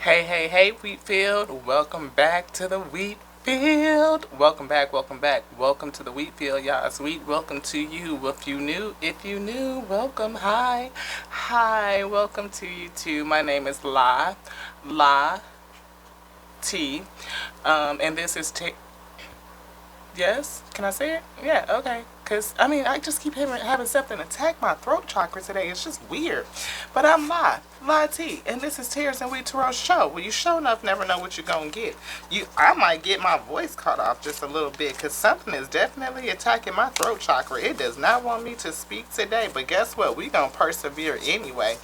Hey, hey, hey, Wheatfield. Welcome back to the wheat field. Welcome back, welcome back. Welcome to the wheat field, y'all. Sweet welcome to you. If you new, welcome. Hi. Hi, welcome to you too. My name is La T. And this is Yes? Can I say it? Yeah, okay. Because, I just keep having something attack my throat chakra today. It's just weird. But I'm La T. And this is Tears and Wheat Tarot's show. Well, you sure enough never know what you're going to get. I might get my voice cut off just a little bit because something is definitely attacking my throat chakra. It does not want me to speak today. But guess what? We going to persevere anyway.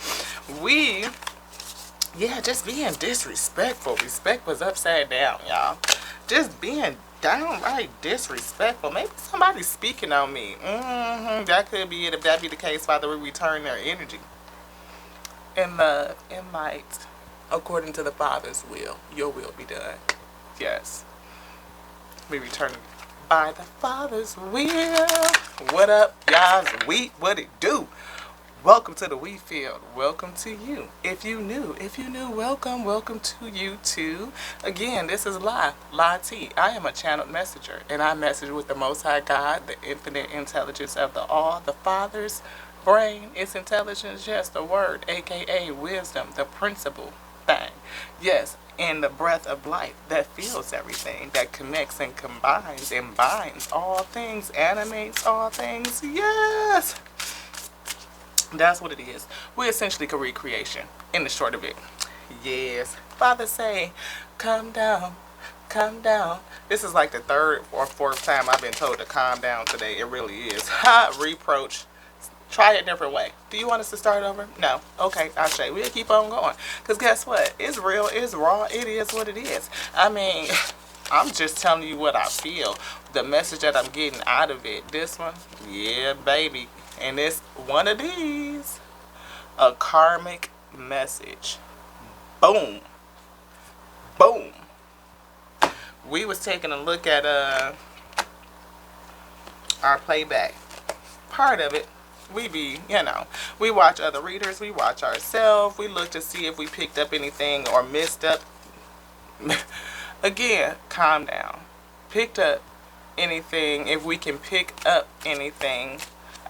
Just being disrespectful. Respect was upside down, y'all. Just being downright disrespectful. Maybe somebody's speaking on me. That could be it. If that be the case, Father, we return their energy in love, in light, according to the Father's will. Your will be done. Yes. We return by the Father's will. What up, y'all? Wheat, what it do? Welcome to the wheat field. Welcome to you. If you new, welcome to you too. Again, this is La T. I am a channeled messenger, and I message with the Most High God, the infinite intelligence of the All, the Father's brain. Its intelligence, yes, the word, aka wisdom, the principle thing. Yes, and the breath of life that feels everything, that connects and combines and binds all things, animates all things. Yes. That's what it is. We're essentially a recreation, in the short of it. Yes. Father say, calm down, calm down. This is like the third or fourth time I've been told to calm down today. It really is. Ha! Reproach. Try it a different way. Do you want us to start over? No. Okay, I'll show you. We'll keep on going. Because guess what? It's real. It's raw. It is what it is. I'm just telling you what I feel. The message that I'm getting out of it. This one, yeah, baby. And it's one of these. A karmic message. Boom. Boom. We was taking a look at our playback. Part of it. We watch other readers. We watch ourselves. We look to see if we picked up anything or missed up. Again, calm down. Picked up anything, if we can pick up anything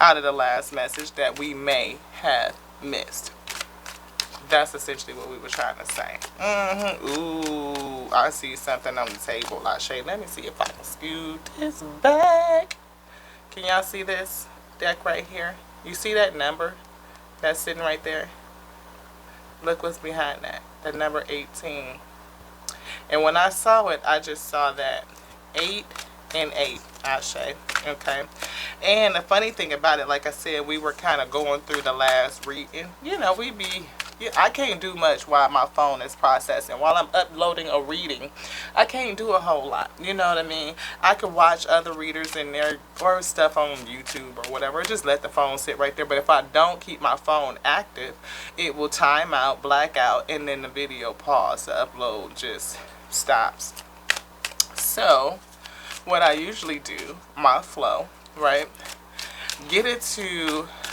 out of the last message that we may have missed. That's essentially what we were trying to say. Ooh, I see something on the table. Let me see if I can scoot this back. Can y'all see this deck right here? You see that number that's sitting right there? Look what's behind that. The number 18. And when I saw it, I just saw that 8 and 8, Ashe. Okay. And the funny thing about it, like I said, we were kind of going through the last reading. I can't do much while my phone is processing. While I'm uploading a reading, I can't do a whole lot. You know what I mean? I could watch other readers in there or stuff on YouTube or whatever. Just let the phone sit right there. But if I don't keep my phone active, it will time out, black out, and then the video pause. The upload just stops. So what I usually do, my flow, right?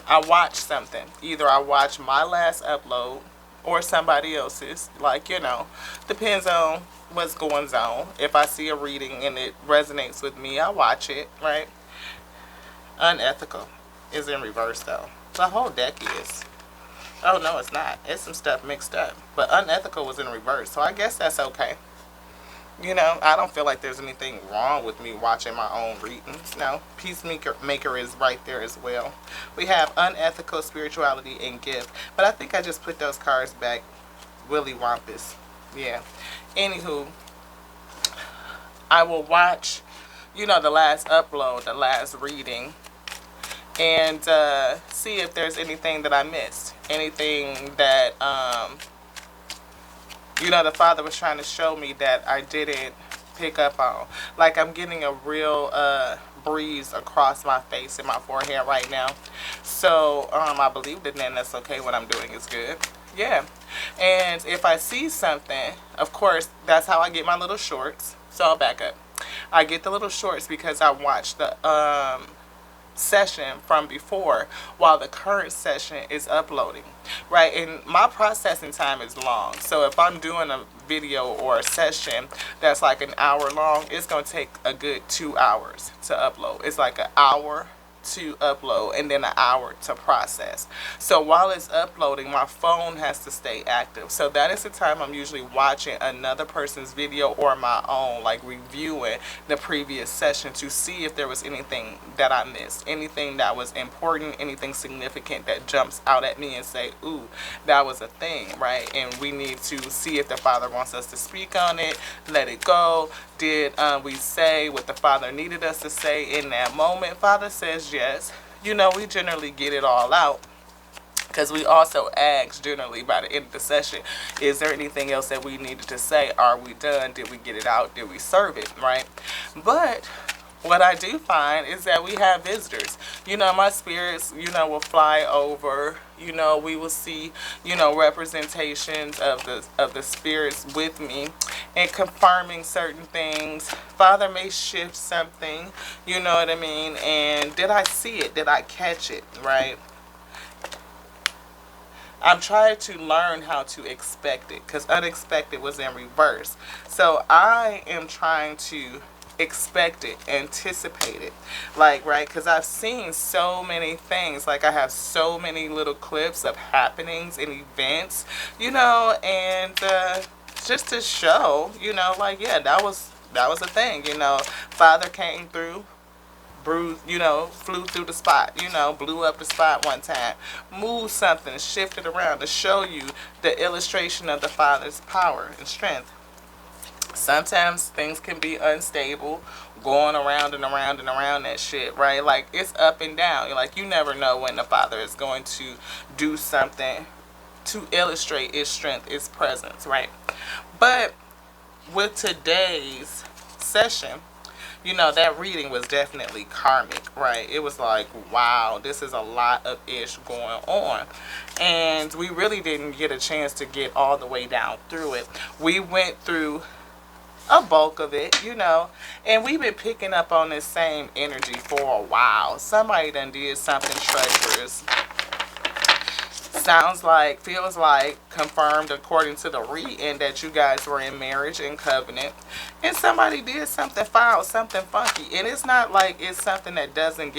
I watch something. Either I watch my last upload or somebody else's. Depends on what's going on. If I see a reading and it resonates with me, I watch it, right? Unethical is in reverse though. The whole deck is. Oh no, it's not. It's some stuff mixed up. But unethical was in reverse, so I guess that's okay. I don't feel like there's anything wrong with me watching my own readings. No, Peacemaker is right there as well. We have unethical spirituality and gift. But I think I just put those cards back willy wampus. Yeah. Anywho, I will watch, the last upload, the last reading, and see if there's anything that I missed. Anything that, the Father was trying to show me that I didn't pick up on. Like I'm getting a real breeze across my face and my forehead right now. So I believe that then that's okay. What I'm doing is good. Yeah. And if I see something, of course, that's how I get my little shorts. So I'll back up. I get the little shorts because I watch the session from before while the current session is uploading, right? And my processing time is long. So if I'm doing a video or a session that's like an hour long, it's going to take a good 2 hours to upload. It's like an hour to upload and then an hour to process. So while it's uploading, my phone has to stay active. So that is the time I'm usually watching another person's video or my own, like reviewing the previous session to see if there was anything that I missed, anything that was important, anything significant that jumps out at me and say, ooh, that was a thing, right? And we need to see if the Father wants us to speak on it, let it go. Did we say what the Father needed us to say in that moment? Father says yes. You know, we generally get it all out because we also ask generally by the end of the session, is there anything else that we needed to say? Are we done? Did we get it out? Did we serve it? Right? But what I do find is that we have visitors. You know, my spirits, you know, will fly over. You know, we will see, you know, representations of the spirits with me and confirming certain things. Father may shift something, you know what I mean? And did I see it? Did I catch it? Right? I'm trying to learn how to expect it because unexpected was in reverse. So I am trying to expect it, anticipate it, like, right? Because I've seen so many things, like I have so many little clips of happenings and events, you know, and just to show, you know, like, yeah, that was a thing, you know. Father came through, bruised, you know, flew through the spot, you know, blew up the spot one time, moved something, shifted around to show you the illustration of the Father's power and strength. Sometimes things can be unstable, going around and around and around that shit, right? Like, it's up and down. Like, you never know when the Father is going to do something to illustrate its strength, its presence, right? But with today's session, you know, that reading was definitely karmic, right? It was like, wow, this is a lot of ish going on. And we really didn't get a chance to get all the way down through it. We went through a bulk of it, you know, and we've been picking up on this same energy for a while. Somebody done did something treacherous. Sounds like, feels like, confirmed according to the reading that you guys were in marriage and covenant, and somebody did something foul, something funky. And it's not like it's something that doesn't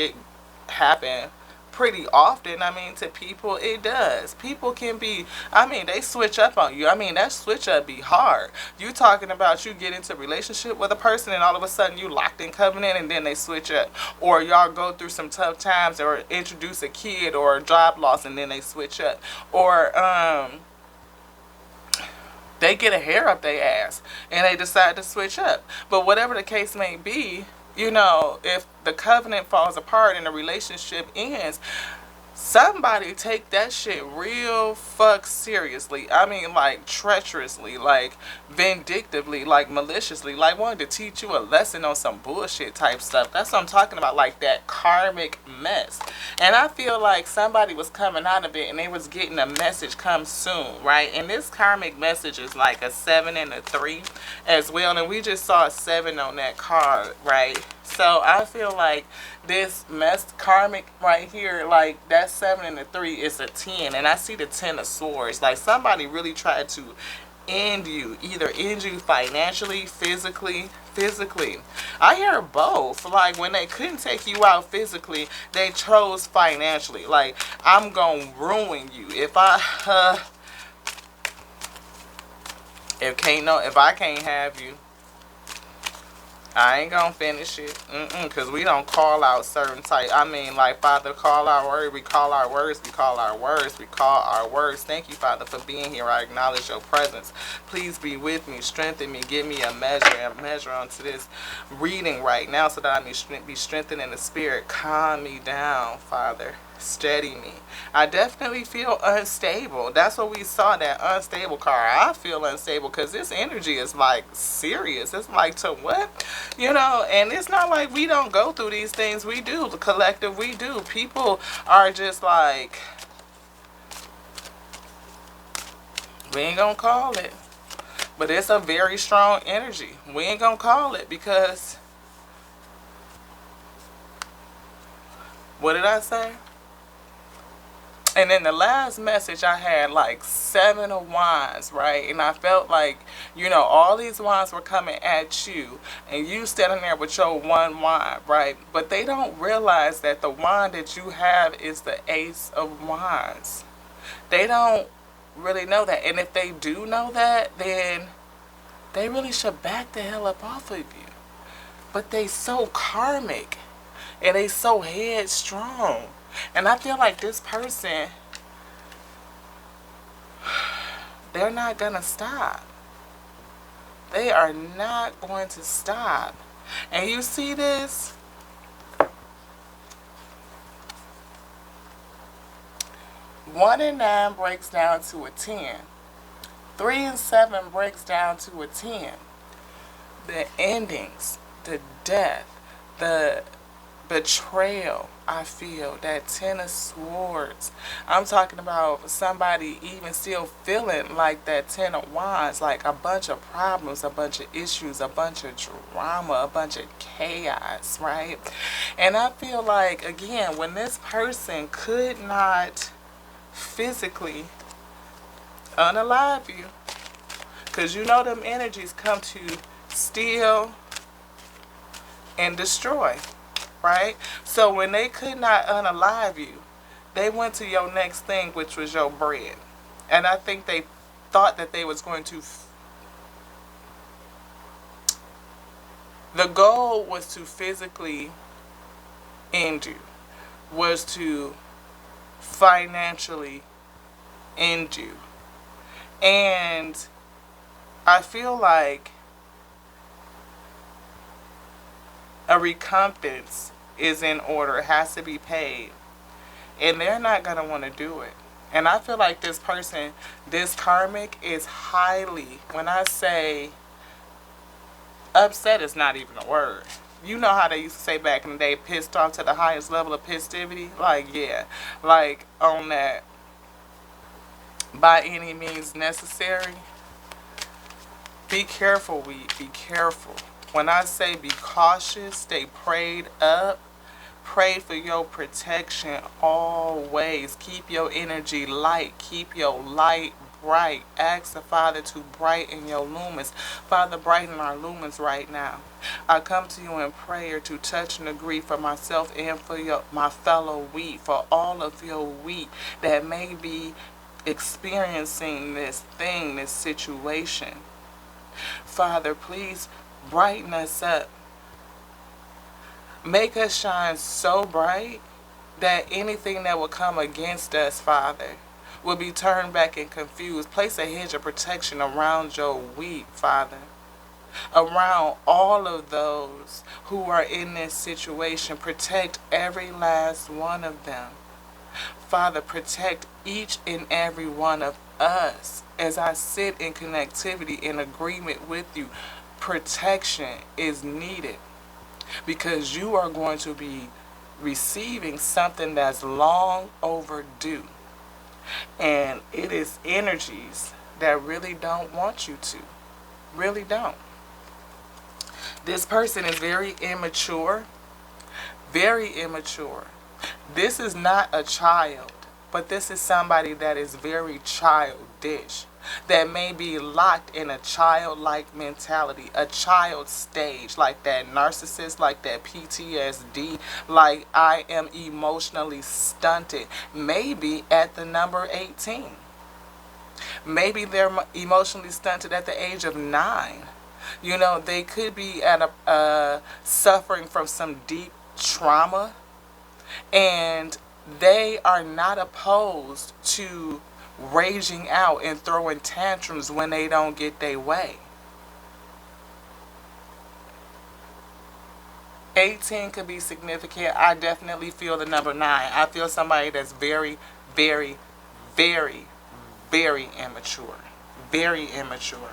happen pretty often. I mean, to people it does. People can be, I mean, they switch up on you. I mean, that switch up be hard. You talking about you get into a relationship with a person and all of a sudden you locked in covenant and then they switch up, or y'all go through some tough times or introduce a kid or a job loss and then they switch up, or they get a hair up their ass and they decide to switch up. But whatever the case may be, you know, if the covenant falls apart and the relationship ends, somebody take that shit real fuck seriously. I mean, like, treacherously, like, vindictively, like, maliciously, like, wanted to teach you a lesson on some bullshit type stuff. That's what I'm talking about, like, that karmic mess. And I feel like somebody was coming out of it and they was getting a message come soon, right? And this karmic message is like a 7 and a 3 as well. And we just saw a 7 on that card, right? So I feel like this karmic right here, like that 7 and the 3 is a 10, and I see the 10 of swords. Like somebody really tried to end you, either end you financially, physically. I hear both. Like when they couldn't take you out physically, they chose financially. Like, I'm gonna ruin you if I can't have you, I ain't gonna finish it. Because we don't call out certain type. I mean, like, Father, call our word. We call our words. We call our words. We call our words. Thank you, Father, for being here. I acknowledge your presence. Please be with me. Strengthen me. Give me a measure onto this reading right now so that I may be strengthened in the spirit. Calm me down, Father. Steady me. I definitely feel unstable. That's what we saw, that unstable card. I feel unstable because this energy is like serious. It's like, to what? You know, and it's not like we don't go through these things. We do. The collective, we do. People are just like, we ain't gonna call it. But it's a very strong energy. We ain't gonna call it because What did I say? And in the last message, I had like 7 of wands, right? And I felt like, you know, all these wands were coming at you, and you standing there with your one wand, right? But they don't realize that the wand that you have is the Ace of Wands. They don't really know that. And if they do know that, then they really should back the hell up off of you. But they so karmic, and they so headstrong. And I feel like this person, they're not going to stop. They are not going to stop. And you see this? 1 and 9 breaks down to a 10. 3 and 7 breaks down to a 10. The endings, the death, the betrayal, I feel, that 10 of swords. I'm talking about somebody even still feeling like that 10 of wands, like a bunch of problems, a bunch of issues, a bunch of drama, a bunch of chaos, right? And I feel like, again, when this person could not physically unalive you, because you know them energies come to steal and destroy. Right? So when they could not unalive you, they went to your next thing, which was your bread. And I think they thought that they was going to... The goal was to physically end you. Was to financially end you. And I feel like a recompense is in order. It has to be paid. And they're not going to want to do it. And I feel like this person, this karmic, is highly, when I say upset, is not even a word. You know how they used to say back in the day, pissed off to the highest level of pistivity? Like, yeah. Like, on that, by any means necessary. Be careful, be careful. When I say be cautious, stay prayed up. Pray for your protection always. Keep your energy light. Keep your light bright. Ask the Father to brighten your lumens. Father, brighten our lumens right now. I come to you in prayer to touch and agree for myself and for my fellow wheat, for all of your wheat that may be experiencing this thing, this situation. Father, please brighten us up. Make us shine so bright that anything that will come against us, Father, will be turned back and confused. Place a hedge of protection around your wheat, Father. Around all of those who are in this situation. Protect every last one of them. Father, protect each and every one of us as I sit in connectivity, in agreement with you. Protection is needed because you are going to be receiving something that's long overdue. And it is energies that really don't want you to. Really don't. This person is very immature. Very immature. This is not a child, but this is somebody that is very childish, that may be locked in a childlike mentality, a child stage, like that narcissist, like that PTSD, like I am emotionally stunted, maybe at the number 18. Maybe they're emotionally stunted at the age of 9. You know, they could be at suffering from some deep trauma, and they are not opposed to raging out and throwing tantrums when they don't get their way. 18 could be significant. I definitely feel the number 9. I feel somebody that's very, very, very, very immature. Very immature.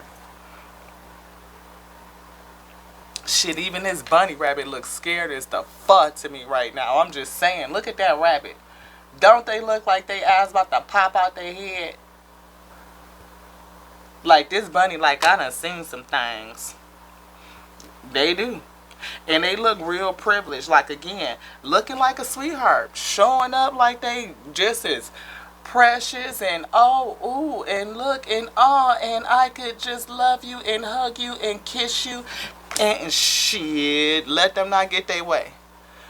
Shit, even this bunny rabbit looks scared as the fuck to me right now. I'm just saying, look at that rabbit. Don't they look like they eyes about to pop out their head? Like this bunny, like I done seen some things. They do. And they look real privileged. Like, again, looking like a sweetheart. Showing up like they just as precious and oh, ooh, and look and oh, and I could just love you and hug you and kiss you and shit. Let them not get their way.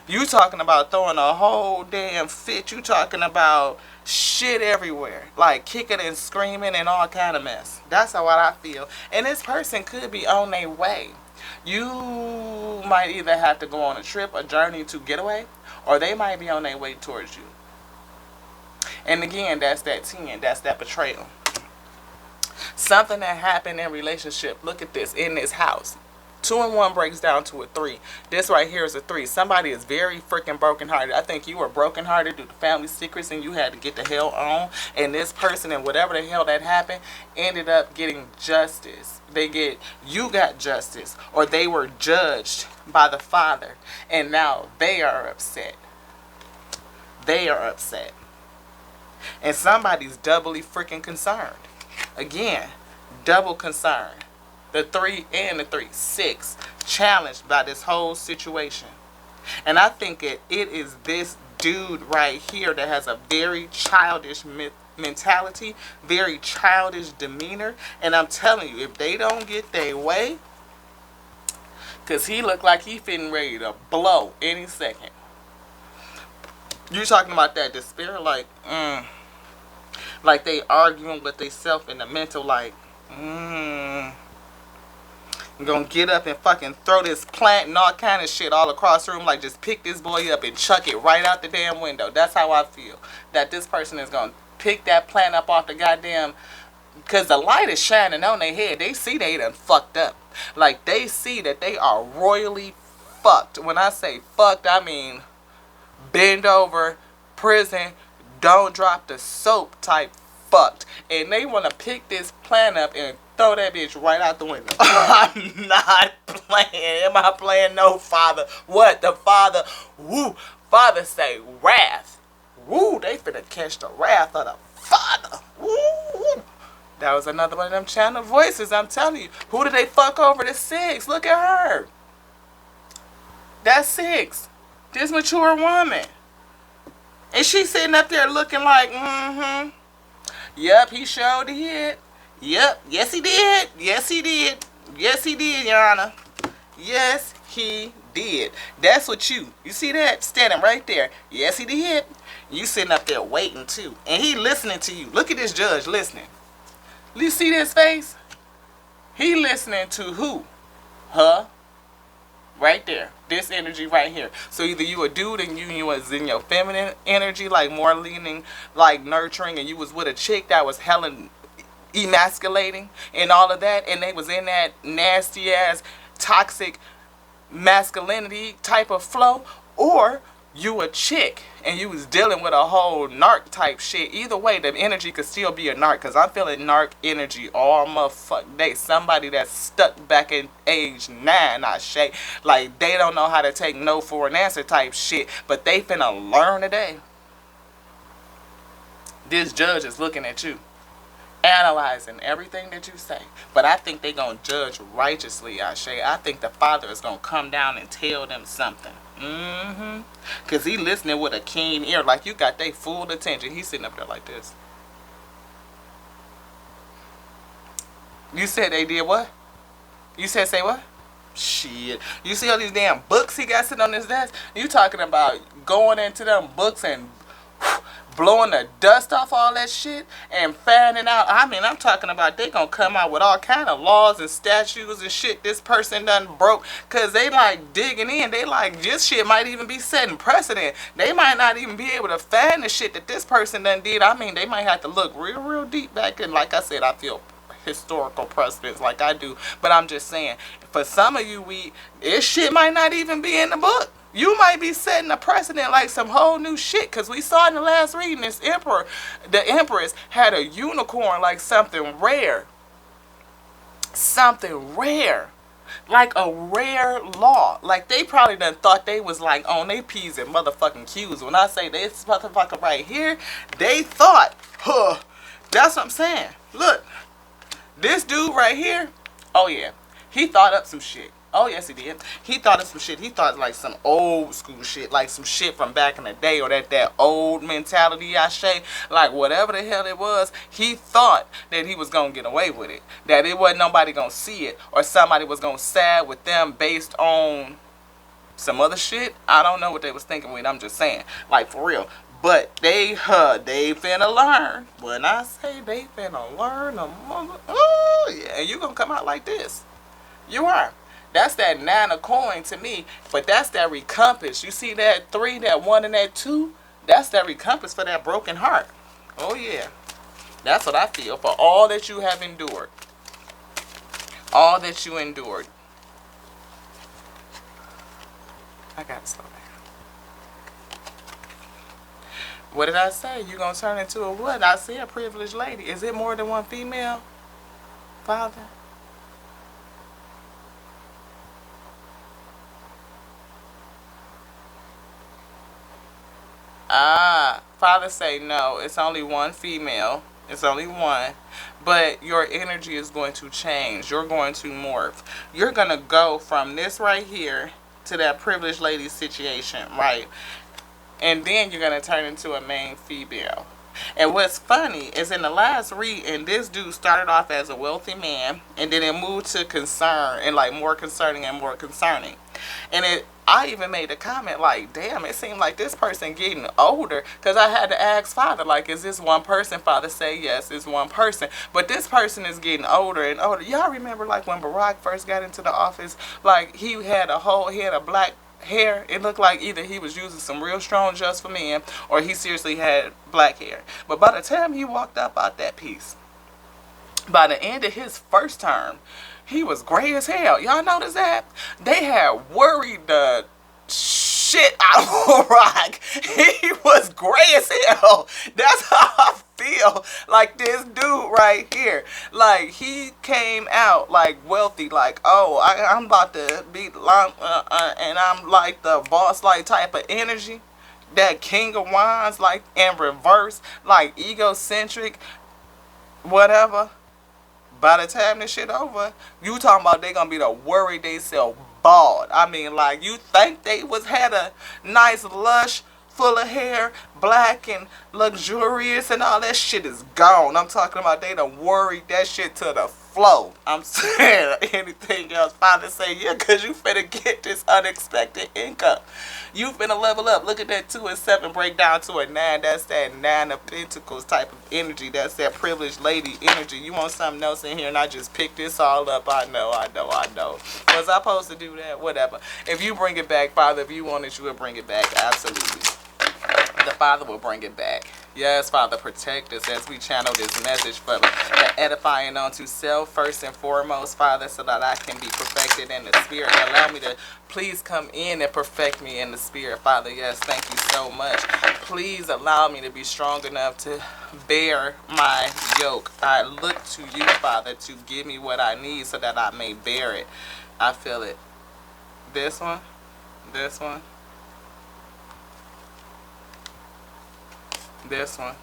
You talking about throwing a whole damn fit. You talking about shit everywhere. Like kicking and screaming and all kind of mess. That's how I feel. And this person could be on their way. You might either have to go on a trip, a journey to get away, or they might be on their way towards you. And again, that's that 10. That's that betrayal. Something that happened in relationship. Look at this. In this house. 2 and 1 breaks down to a 3. This right here is a 3. Somebody is very freaking brokenhearted. I think you were brokenhearted due to family secrets and you had to get the hell on. And this person and whatever the hell that happened ended up getting justice. You got justice. Or they were judged by the Father. And now they are upset. They are upset. And somebody's doubly freaking concerned. Again, double concern. The 3 and the 3. 6. Challenged by this whole situation. And I think it is this dude right here that has a very childish mentality. Very childish demeanor. And I'm telling you, if they don't get their way, because he looked like he fitting ready to blow any second. You talking about that despair, like they arguing with themselves in the mental, like, I'm gonna get up and fucking throw this plant and all kind of shit all across the room, like just pick this boy up and chuck it right out the damn window. That's how I feel. That this person is gonna pick that plant up off the goddamn, because the light is shining on their head. They see they done fucked up. Like, they see that they are royally fucked. When I say fucked, I mean bend over, prison, don't drop the soap type fucked. And they want to pick this plant up and throw that bitch right out the window. I'm not playing. Am I playing? No, Father. What? The Father. Woo. Father say wrath. Woo. They finna catch the wrath of the Father. Woo. That was another one of them channel voices. I'm telling you. Who did they fuck over? The 6. Look at her. That's 6. This mature woman. And she's sitting up there looking like, Yep, he sure did. Yep, yes he did. Yes he did. Yes he did, Your Honor. Yes he did. That's what you see that? Standing right there. Yes he did. You sitting up there waiting too. And he listening to you. Look at this judge listening. You see this face? He listening to who? Her. Right there. This energy right here. So either you a dude and you was in your feminine energy, like more leaning, like nurturing, and you was with a chick that was hella emasculating and all of that, and they was in that nasty ass toxic masculinity type of flow, or you a chick and you was dealing with a whole narc type shit. Either way, the energy could still be a narc, because I'm feeling narc energy all motherfucking day. Somebody that's stuck back in age 9, I say. Like, they don't know how to take no for an answer type shit, but they finna learn today. This judge is looking at you, analyzing everything that you say. But I think they gonna judge righteously, Ashe. I think the Father is gonna come down and tell them something. Because he listening with a keen ear, like you got their full attention. He's sitting up there like this. You said they did what? You said say what? Shit. You see all these damn books he got sitting on his desk? You talking about going into them books and blowing the dust off all that shit and fanning out. I mean, I'm talking about they gonna come out with all kind of laws and statutes and shit this person done broke, because they like digging in. They like, this shit might even be setting precedent. They might not even be able to fan the shit that this person done did. I mean, they might have to look real deep back in. Like I said, I feel historical precedents like I do, but I'm just saying, for some of you, this shit might not even be in the book. You might be setting a precedent like some whole new shit, because we saw in the last reading, this emperor, the empress had a unicorn, like something rare. Something rare. Like a rare law. Like, they probably done thought they was like on their P's and motherfucking Q's. When I say this motherfucker right here, they thought, that's what I'm saying. Look, this dude right here, oh yeah, he thought up some shit. Oh, yes, he did. He thought of some shit. He thought like some old school shit, like some shit from back in the day, or that old mentality I say, like whatever the hell it was. He thought that he was gonna get away with it, that it wasn't nobody gonna see it, or somebody was gonna side with them based on some other shit. I don't know what they was thinking with. I'm just saying, like for real. But they finna learn. When I say they finna learn, a mother, oh yeah, and you gonna come out like this. You are. That's that 9 of coin to me. But that's that recompense. You see that 3, that 1, and that 2? That's that recompense for that broken heart. Oh yeah. That's what I feel. For all that you have endured. All that you endured. I gotta slow down. What did I say? You gonna turn into a what? I see a privileged lady. Is it more than one female? Father? Father say no. It's only one female. It's only one. But your energy is going to change. You're going to morph. You're going to go from this right here to that privileged lady situation, right? And then you're going to turn into a main female. And what's funny is in the last reading, this dude started off as a wealthy man, and then it moved to concern, and like more concerning and more concerning. And I even made a comment like, damn, it seemed like this person getting older, because I had to ask Father, like, is this one person? Father say yes, it's one person. But this person is getting older and older. Y'all remember like when Barack first got into the office, like he had a black hair. It looked like either he was using some real strong just for men, or he seriously had black hair. But by the time he walked up out that piece, by the end of his first term, he was gray as hell. Y'all notice that? They had worried the shit out of Barack. He was gray as hell. That's how I feel. Like this dude right here. Like he came out like wealthy. Like, oh, I'm about to be and I'm like the boss like type of energy. That king of wands like in reverse. Like egocentric. Whatever. By the time this shit over, you talking about they gonna be the worry they sell bald. I mean, like, you think they had a nice lush, full of hair, black and luxurious, and all that shit is gone. I'm talking about they done worried that shit to the flow. I'm saying anything else. Father say, yeah, because you finna get this unexpected income. You finna level up. Look at that 2 and 7 break down to a 9. That's that 9 of Pentacles type of energy. That's that privileged lady energy. You want something else in here and I just pick this all up. I know. Was I supposed to do that? Whatever. If you bring it back, Father, if you want it, you will bring it back. Absolutely. The Father will bring it back. Yes, Father, protect us as we channel this message for the edifying unto self first and foremost, Father, so that I can be perfected in the Spirit. Allow me to please come in and perfect me in the Spirit, Father. Yes, thank you so much. Please allow me to be strong enough to bear my yoke. I look to you, Father, to give me what I need so that I may bear it. I feel it. This one. This one. This one.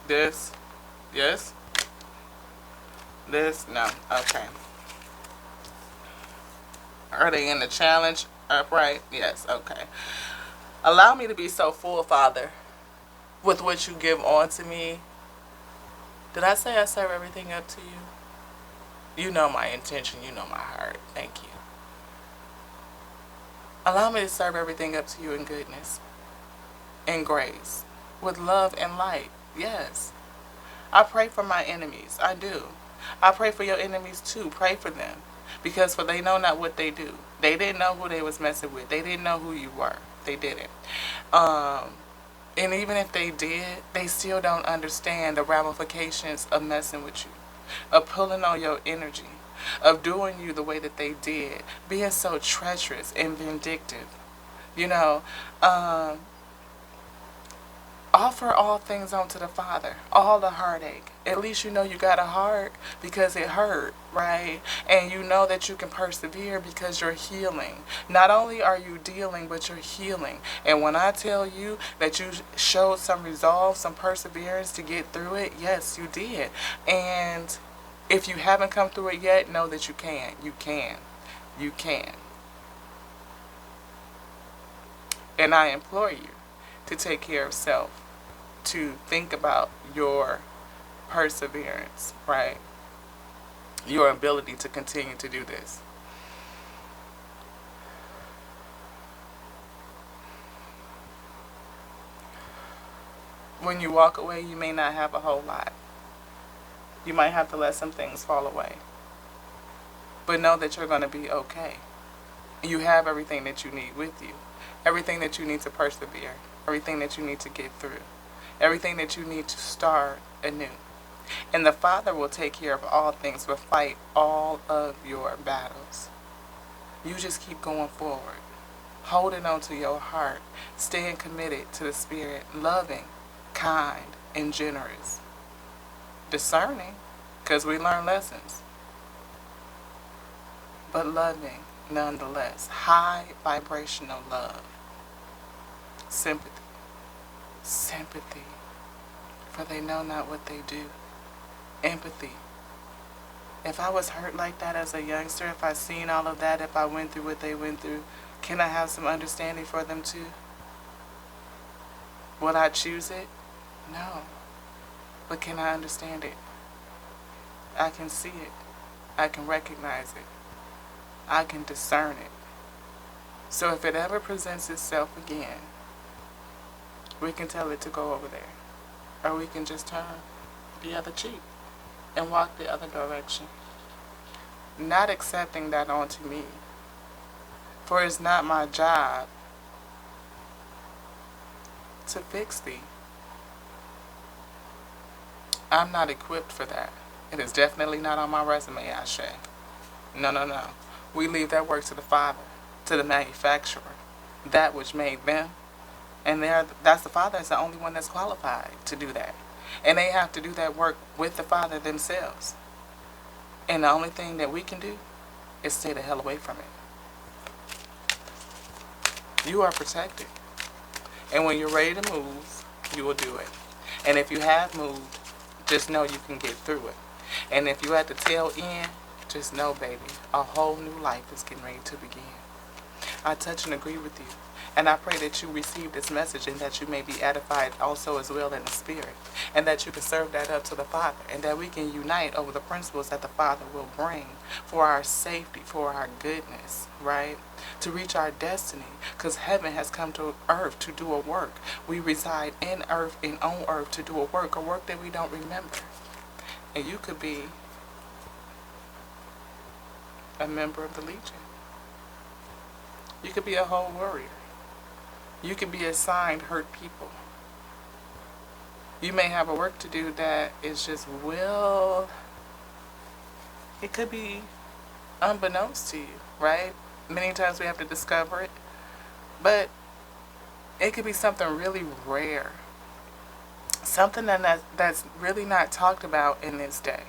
This. Yes. This. No. Okay. Are they in the challenge? Upright? Yes. Okay. Allow me to be so full, Father, with what you give on to me. Did I say I serve everything up to you? You know my intention. You know my heart. Thank you. Allow me to serve everything up to you in goodness, in grace, with love and light. Yes. I pray for my enemies. I do. I pray for your enemies too. Pray for them. Because for they know not what they do. They didn't know who they was messing with. They didn't know who you were. They didn't. And even if they did, they still don't understand the ramifications of messing with you. Of pulling on your energy. Of doing you the way that they did. Being so treacherous and vindictive. You know, offer all things unto the Father, all the heartache. At least you know you got a heart because it hurt, right? And you know that you can persevere because you're healing. Not only are you dealing, but you're healing. And when I tell you that you showed some resolve, some perseverance to get through it, yes, you did. And if you haven't come through it yet, know that you can. You can. you can. And I implore you to take care of self, to think about your perseverance, right? Your ability to continue to do this. When you walk away, you may not have a whole lot. You might have to let some things fall away. But know that you're going to be okay. You have everything that you need with you. Everything that you need to persevere. Everything that you need to get through. Everything that you need to start anew. And the Father will take care of all things, will fight all of your battles. You just keep going forward. Holding on to your heart. Staying committed to the Spirit. Loving, kind, and generous. Discerning, because we learn lessons. But loving nonetheless. High vibrational love. Sympathy. Sympathy. For they know not what they do. Empathy. If I was hurt like that as a youngster, if I seen all of that, if I went through what they went through, can I have some understanding for them too? Would I choose it? No. But can I understand it? I can see it. I can recognize it. I can discern it. So if it ever presents itself again, we can tell it to go over there. Or we can just turn the other cheek and walk the other direction. Not accepting that onto me. For it's not my job to fix thee. I'm not equipped for that. It is definitely not on my resume, Ashe. No, no, no. We leave that work to the Father, to the manufacturer, that which made them. And that's the Father is the only one that's qualified to do that. And they have to do that work with the Father themselves. And the only thing that we can do is stay the hell away from it. You are protected. And when you're ready to move, you will do it. And if you have moved, just know you can get through it. And if you're at the tail end, just know, baby, a whole new life is getting ready to begin. I touch and agree with you. And I pray that you receive this message and that you may be edified also as well in the Spirit. And that you can serve that up to the Father. And that we can unite over the principles that the Father will bring for our safety, for our goodness, right? To reach our destiny. Because heaven has come to earth to do a work. We reside in earth and on earth to do a work that we don't remember. And you could be a member of the Legion. You could be a whole warrior. You could be assigned hurt people. You may have a work to do that is just it could be unbeknownst to you, right? Many times we have to discover it. But it could be something really rare. Something that's really not talked about in this day.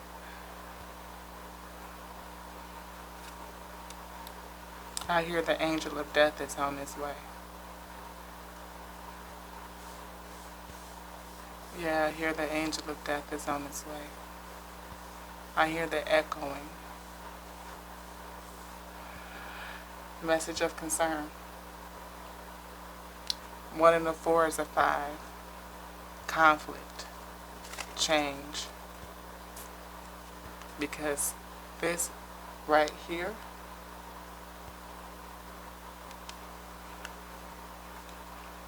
I hear the angel of death is on his way. Yeah, I hear the angel of death is on its way. I hear the echoing. Message of concern. 1 in the 4 is a 5. Conflict. Change. Because this right here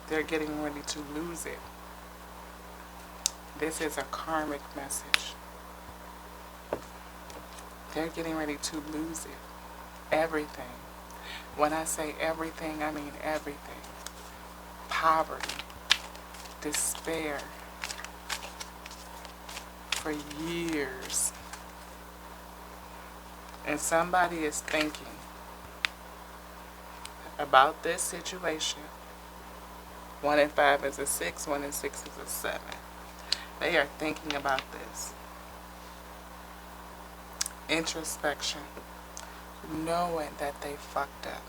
they're getting ready to lose it. This is a karmic message. They're getting ready to lose it. Everything. When I say everything, I mean everything. Poverty. Despair. For years. And somebody is thinking about this situation. 1 in 5 is a 6, 1 in 6 is a 7. They are thinking about this. Introspection. Knowing that they fucked up.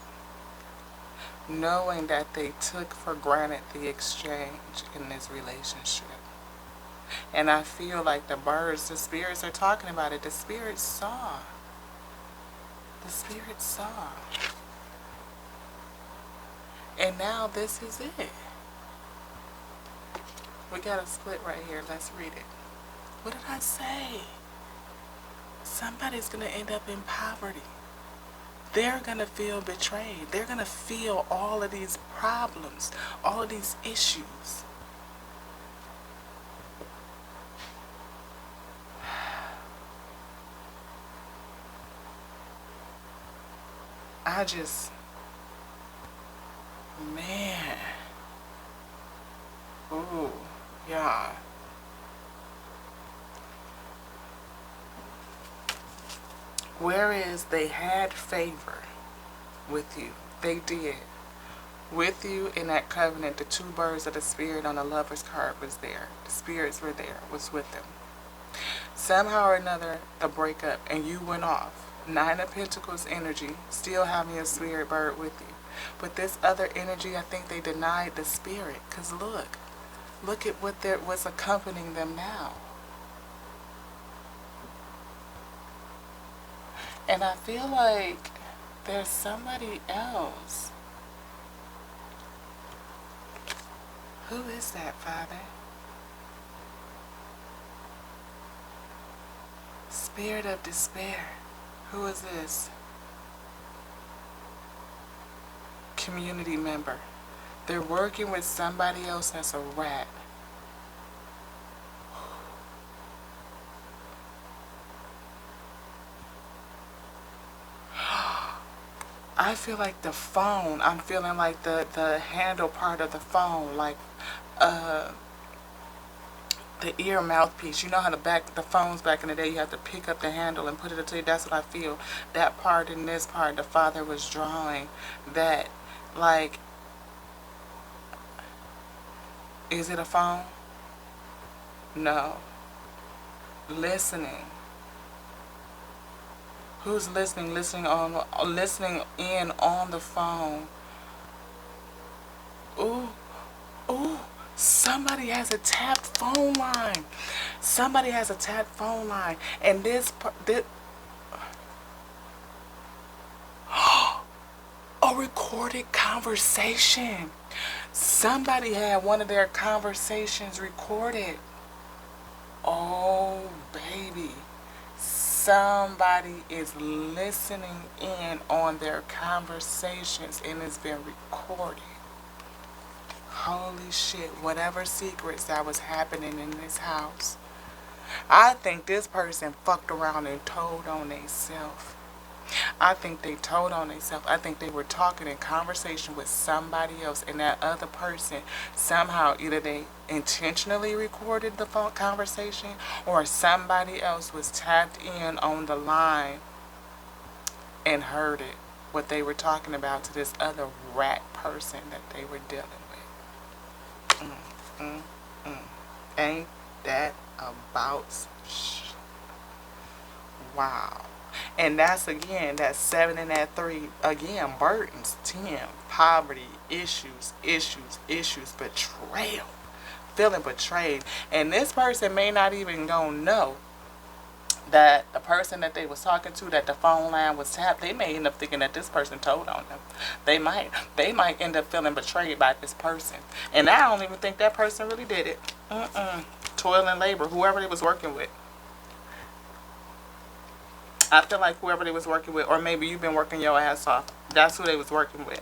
Knowing that they took for granted the exchange in this relationship. And I feel like the birds, the spirits are talking about it. The spirits saw. The Spirit saw. And now this is it. We got a split right here. Let's read it. What did I say? Somebody's going to end up in poverty. They're going to feel betrayed. They're going to feel all of these problems, all of these issues. I just, man. Ooh, yeah. Whereas they had favor with you, they did. With you in that covenant, the two birds of the Spirit on the lover's card was there. The spirits were there, was with them. Somehow or another, the breakup, and you went off. Nine of Pentacles energy, still having a spirit bird with you. But this other energy, I think they denied the spirit. Because look at what's accompanying them now. And I feel like there's somebody else. Who is that, Father? Spirit of despair. Who is this? Community member. They're working with somebody else that's a rat. I feel like the phone, I'm feeling like the handle part of the phone, like the ear mouthpiece. You know how the phones back in the day, you have to pick up the handle and put it to you. That's what I feel. That part and this part, the Father was drawing that, like, is it a phone? No. Listening. Who's listening? Listening in on the phone. Ooh, ooh. Somebody has a tapped phone line. Somebody has a tapped phone line. And this a recorded conversation. Somebody had one of their conversations recorded. Oh, baby. Somebody is listening in on their conversations and it's been recorded. Holy shit, whatever secrets that was happening in this house. I think this person fucked around and told on themselves. I think they told on themselves. I think they were talking in conversation with somebody else, and that other person somehow either they intentionally recorded the phone conversation or somebody else was tapped in on the line and heard it, what they were talking about to this other rat person that they were dealing with. Ain't that about wow. And that's again, that 7 and that 3, again, burdens, 10, poverty, issues, betrayal, feeling betrayed. And this person may not even gonna know that the person that they was talking to, that the phone line was tapped. They may end up thinking that this person told on them. They might end up feeling betrayed by this person. And I don't even think that person really did it. Toil and labor, whoever they was working with. I feel like whoever they was working with, or maybe you've been working your ass off. That's who they was working with.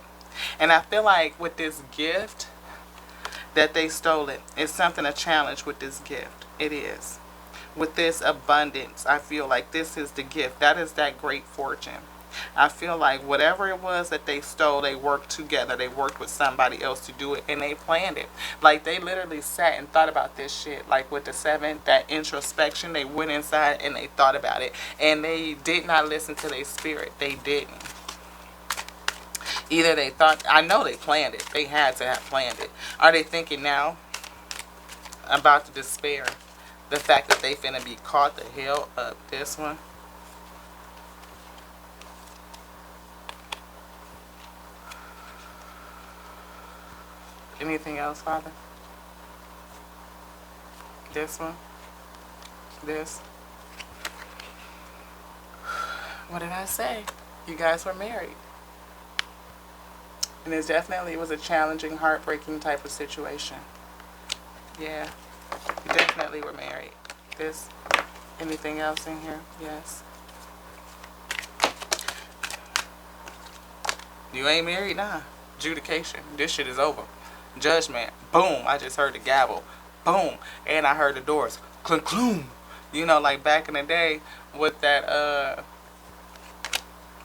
And I feel like with this gift that they stole it's something a challenge with this gift. It is. With this abundance, I feel like this is the gift. That is that great fortune. I feel like whatever it was that they stole, they worked together. They worked with somebody else to do it, and they planned it. Like, they literally sat and thought about this shit. Like, with the 7, that introspection, they went inside and they thought about it. And they did not listen to their spirit. They didn't. Either they thought, I know they planned it. They had to have planned it. Are they thinking now about the despair? The fact that they finna be caught the hell up. This one. Anything else, Father? This one. This. What did I say? You guys were married. And it was a challenging, heartbreaking type of situation. Yeah. You definitely were married. This, anything else in here? Yes. You ain't married now. Adjudication. This shit is over. Judgment. Boom. I just heard the gavel. Boom. And I heard the doors. Clunk, cloom. You know, like back in the day with that,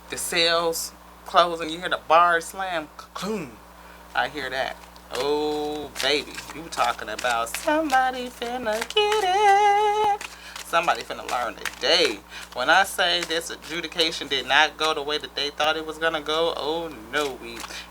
the cells closing, you hear the bars slam. Cloom. I hear that. Oh, baby. You talking about somebody finna get it. Somebody finna learn today. When I say this adjudication did not go the way that they thought it was gonna go, oh no,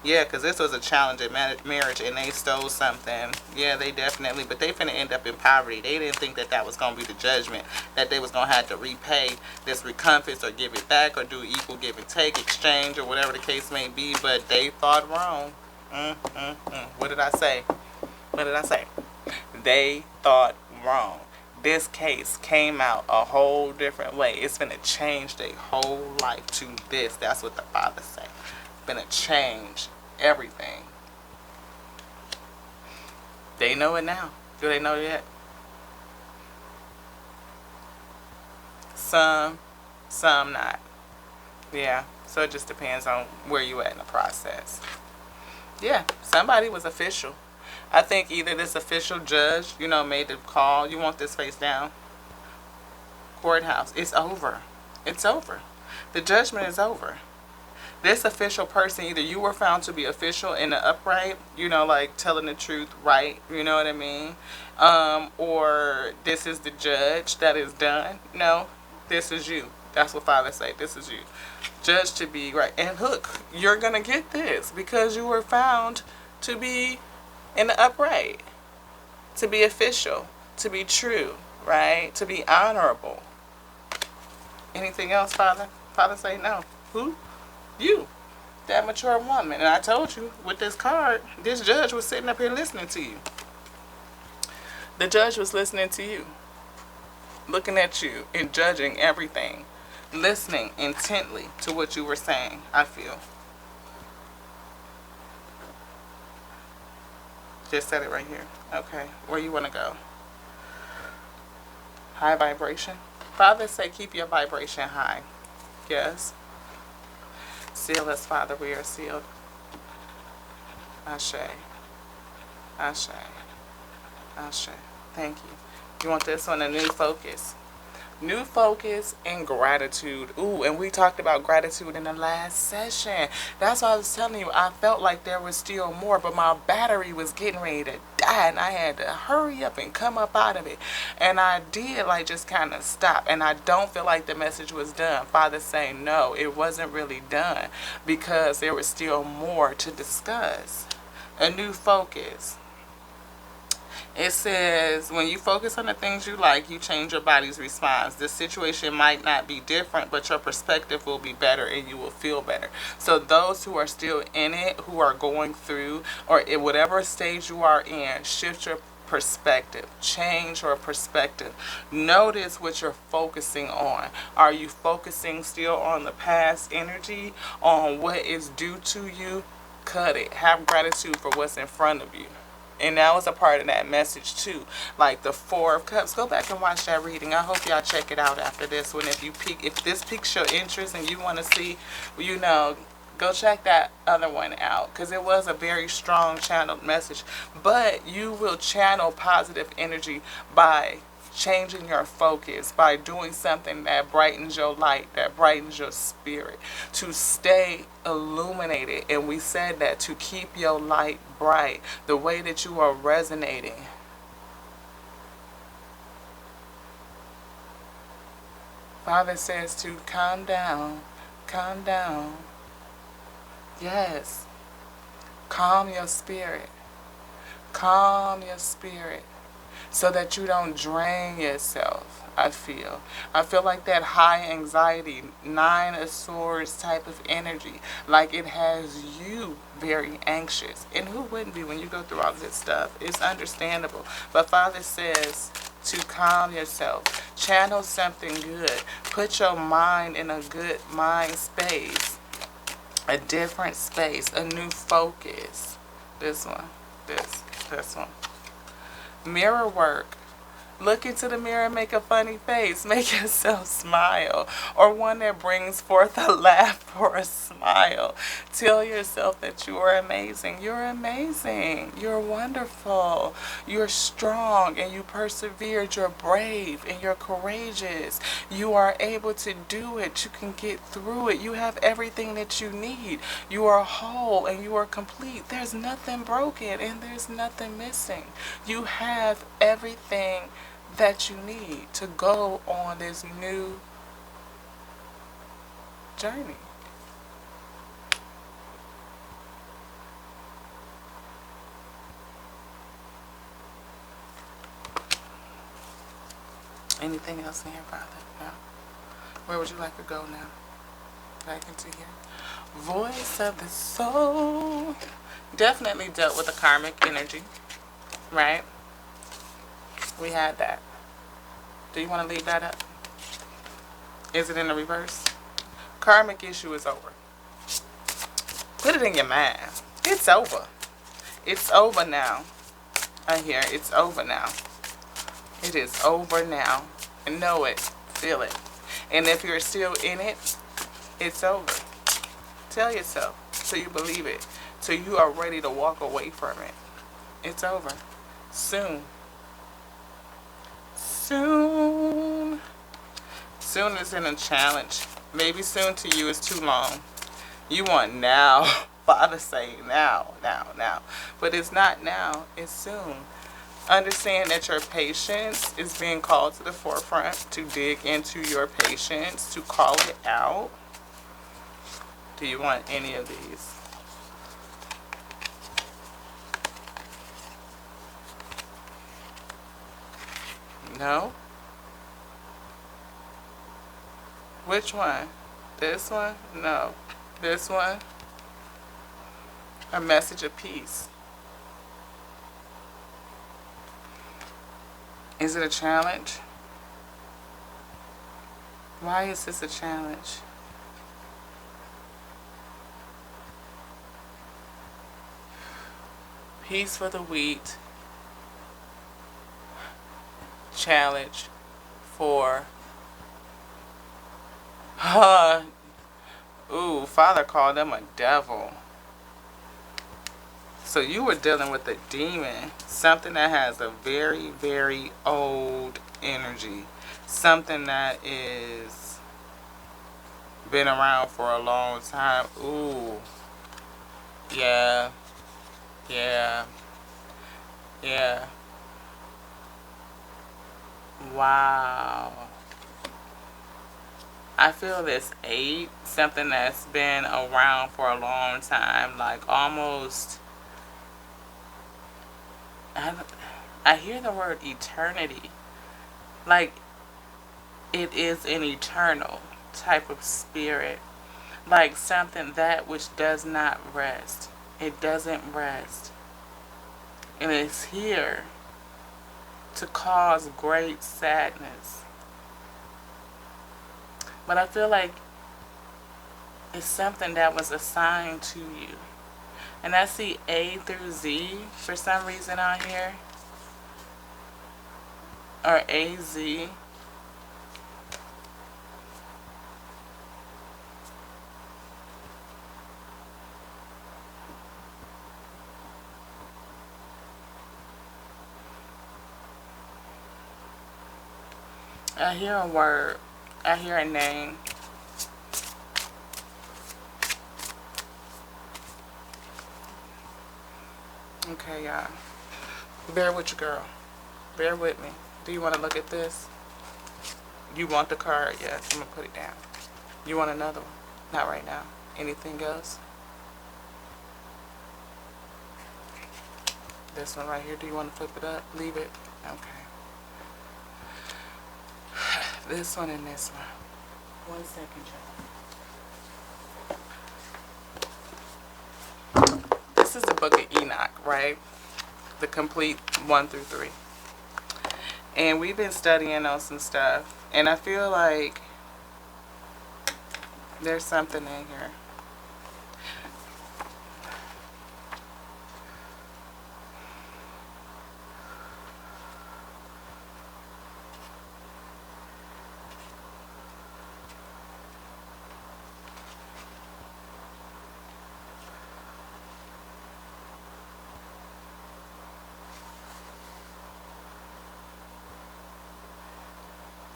yeah, because this was a challenging marriage and they stole something. Yeah, they definitely, but they finna end up in poverty. They didn't think that that was gonna be the judgment, that they was gonna have to repay this recompense or give it back or do equal give and take, exchange or whatever the case may be, but they thought wrong. What did I say? What did I say? They thought wrong. This case came out a whole different way. It's gonna change their whole life to this. That's what the Father said. Gonna change everything. They know it now. Do they know it yet? Some not. Yeah. So it just depends on where you at in the process. Yeah. Somebody was official. I think either this official judge, you know, made the call. You want this face down? Courthouse. It's over. It's over. The judgment is over. This official person, either you were found to be official in the upright, you know, like telling the truth right, you know what I mean? Or this is the judge that is done. No, this is you. That's what Father say. This is you. Judge to be right. And look, you're going to get this because you were found to be in the upright, to be official, to be true, right? To be honorable. Anything else, Father? Father say no. Who? You. That mature woman. And I told you, with this card, this judge was sitting up here listening to you. The judge was listening to you. Looking at you and judging everything. Listening intently to what you were saying, I feel. Just said it right here. Okay. Where you want to go? High vibration. Father say keep your vibration high. Yes. Seal us, Father. We are sealed. Ashe. Ashe. Ashe. Thank you. You want this one? A new focus. New focus and gratitude. Ooh, and we talked about gratitude in the last session. That's why I was telling you, I felt like there was still more, but my battery was getting ready to die, and I had to hurry up and come up out of it. And I did, like, just kind of stop. And I don't feel like the message was done. Father saying, no, it wasn't really done because there was still more to discuss. A new focus. It says, when you focus on the things you like, you change your body's response. The situation might not be different, but your perspective will be better and you will feel better. So those who are still in it, who are going through, or in whatever stage you are in, shift your perspective. Change your perspective. Notice what you're focusing on. Are you focusing still on the past energy, on what is due to you? Cut it. Have gratitude for what's in front of you. And that was a part of that message too. Like the Four of Cups. Go back and watch that reading. I hope y'all check it out after this one. If this piques your interest and you want to see, you know, go check that other one out. Because it was a very strong channeled message. But you will channel positive energy by changing your focus, by doing something that brightens your light, that brightens your spirit, to stay illuminated. And we said that to keep your light bright, the way that you are resonating. Father says to calm down, calm down. Yes, calm your spirit, calm your spirit. So that you don't drain yourself, I feel. I feel like that high anxiety, Nine of Swords type of energy. Like it has you very anxious. And who wouldn't be when you go through all this stuff? It's understandable. But Father says to calm yourself. Channel something good. Put your mind in a good mind space. A different space, a new focus. This one, this one. Mirror work. Look into the mirror and make a funny face. Make yourself smile. Or one that brings forth a laugh or a smile. Tell yourself that you are amazing. You're amazing. You're wonderful. You're strong and you persevered. You're brave and you're courageous. You are able to do it. You can get through it. You have everything that you need. You are whole and you are complete. There's nothing broken and there's nothing missing. You have everything that you need to go on this new journey. Anything else in here, Father? No. Where would you like to go now? Back into here. Voice of the soul. Definitely dealt with the karmic energy, right? We had that. Do you want to leave that up? Is it in the reverse? Karmic issue is over. Put it in your mind. It's over. It's over now. I hear it's over now. It is over now. Know it. Feel it. And if you're still in it, it's over. Tell yourself so you believe it. So you are ready to walk away from it. It's over. Soon. Soon. Soon is in a challenge. Maybe soon to you is too long. You want now. Father saying now, now, now. But it's not now. It's soon. Understand that your patience is being called to the forefront. To dig into your patience. To call it out. Do you want any of these? No? Which one? This one? No. This one? A message of peace. Is it a challenge? Why is this a challenge? Peace for the wheat. Challenge for ooh, Father called them a devil. So you were dealing with a demon, something that has a very, very old energy, something that is been around for a long time. Ooh, yeah, yeah, yeah. Wow. I feel this 8, something that's been around for a long time, like almost, I hear the word eternity, like it is an eternal type of spirit, like something that which does not rest. It doesn't rest. And it's here to cause great sadness. But I feel like it's something that was assigned to you. And I see A through Z for some reason on here. Or AZ. I hear a word. I hear a name. Okay, y'all. Bear with your girl. Bear with me. Do you want to look at this? You want the card? Yes, I'm going to put it down. You want another one? Not right now. Anything else? This one right here. Do you want to flip it up? Leave it? Okay. This one and this one. 1 second, y'all. This is the book of Enoch, right? The complete 1 through 3. And we've been studying on some stuff. And I feel like there's something in here.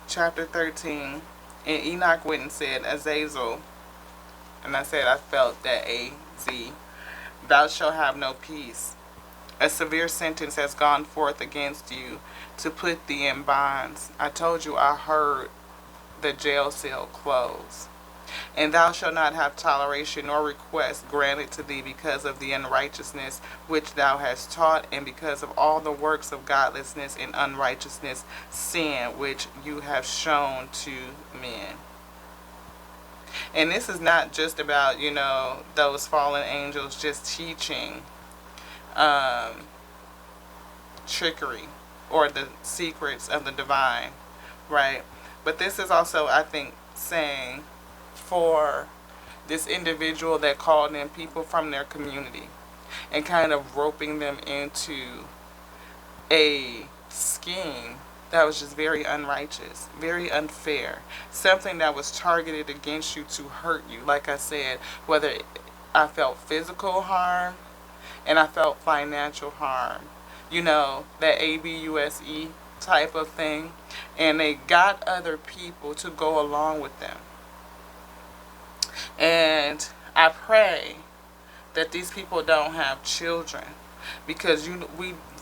chapter 13. And Enoch went and said, Azazel, and I said, I felt that A-Z, thou shalt have no peace. A severe sentence has gone forth against you to put thee in bonds. I told you I heard the jail cell close. And thou shalt not have toleration nor request granted to thee because of the unrighteousness which thou hast taught, and because of all the works of godlessness and unrighteousness, sin which you have shown to men. And this is not just about, those fallen angels just teaching trickery or the secrets of the divine, right? But this is also, I think, saying for this individual that called in people from their community and kind of roping them into a scheme that was just very unrighteous, very unfair, something that was targeted against you to hurt you. Like I said, whether I felt physical harm and I felt financial harm, that ABUSE type of thing, and they got other people to go along with them. And I pray that these people don't have children, because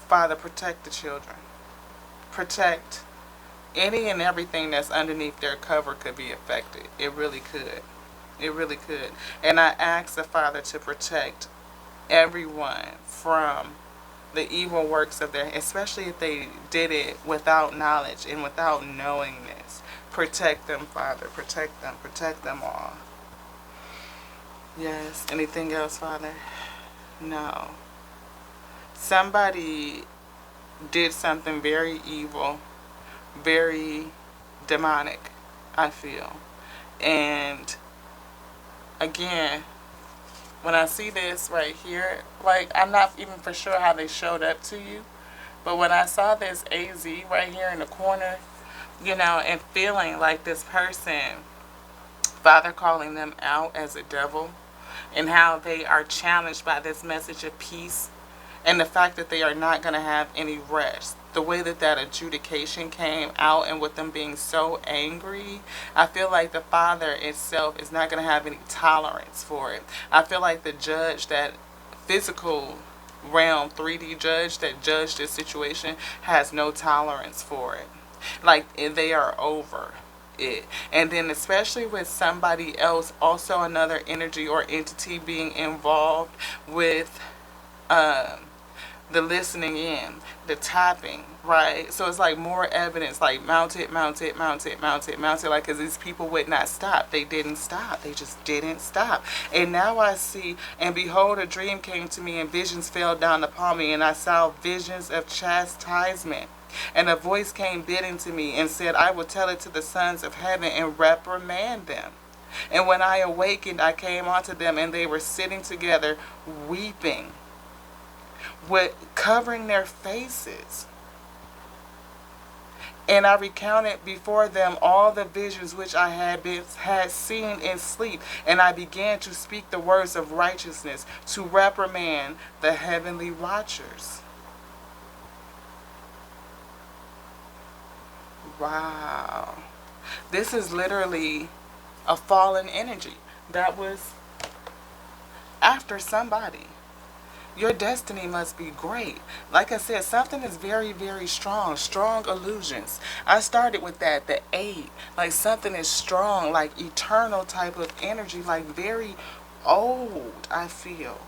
Father, protect the children. Protect any and everything that's underneath their cover could be affected. It really could. It really could. And I ask the Father to protect everyone from the evil works of their, especially if they did it without knowledge and without knowingness. Protect them, Father. Protect them all. Yes. Anything else, Father? No. Somebody did something very evil, very demonic, I feel. And again, when I see this right here, like, I'm not even for sure how they showed up to you, but when I saw this AZ right here in the corner, and feeling like this person, Father calling them out as a devil, and how they are challenged by this message of peace, and the fact that they are not going to have any rest. The way that adjudication came out, and with them being so angry, I feel like the Father itself is not going to have any tolerance for it. I feel like the judge, that physical realm 3D judge that judged this situation, has no tolerance for it. Like, they are over it. And then especially with somebody else, also another energy or entity being involved with the listening in, the tapping, right? So it's like more evidence, like mount it, like, because these people would not stop. They didn't stop. They just didn't stop. And now I see, and behold, a dream came to me, and visions fell down upon me, and I saw visions of chastisement. And a voice came bidding to me and said, I will tell it to the sons of heaven and reprimand them. And when I awakened, I came unto them, and they were sitting together, weeping, with covering their faces. And I recounted before them all the visions which I had seen in sleep, and I began to speak the words of righteousness, to reprimand the heavenly watchers. Wow. This is literally a fallen energy that was after somebody. Your destiny must be great. Like I said, something is very, very strong. Strong illusions. I started with that, the 8. Like, something is strong, like eternal type of energy, like very old, I feel.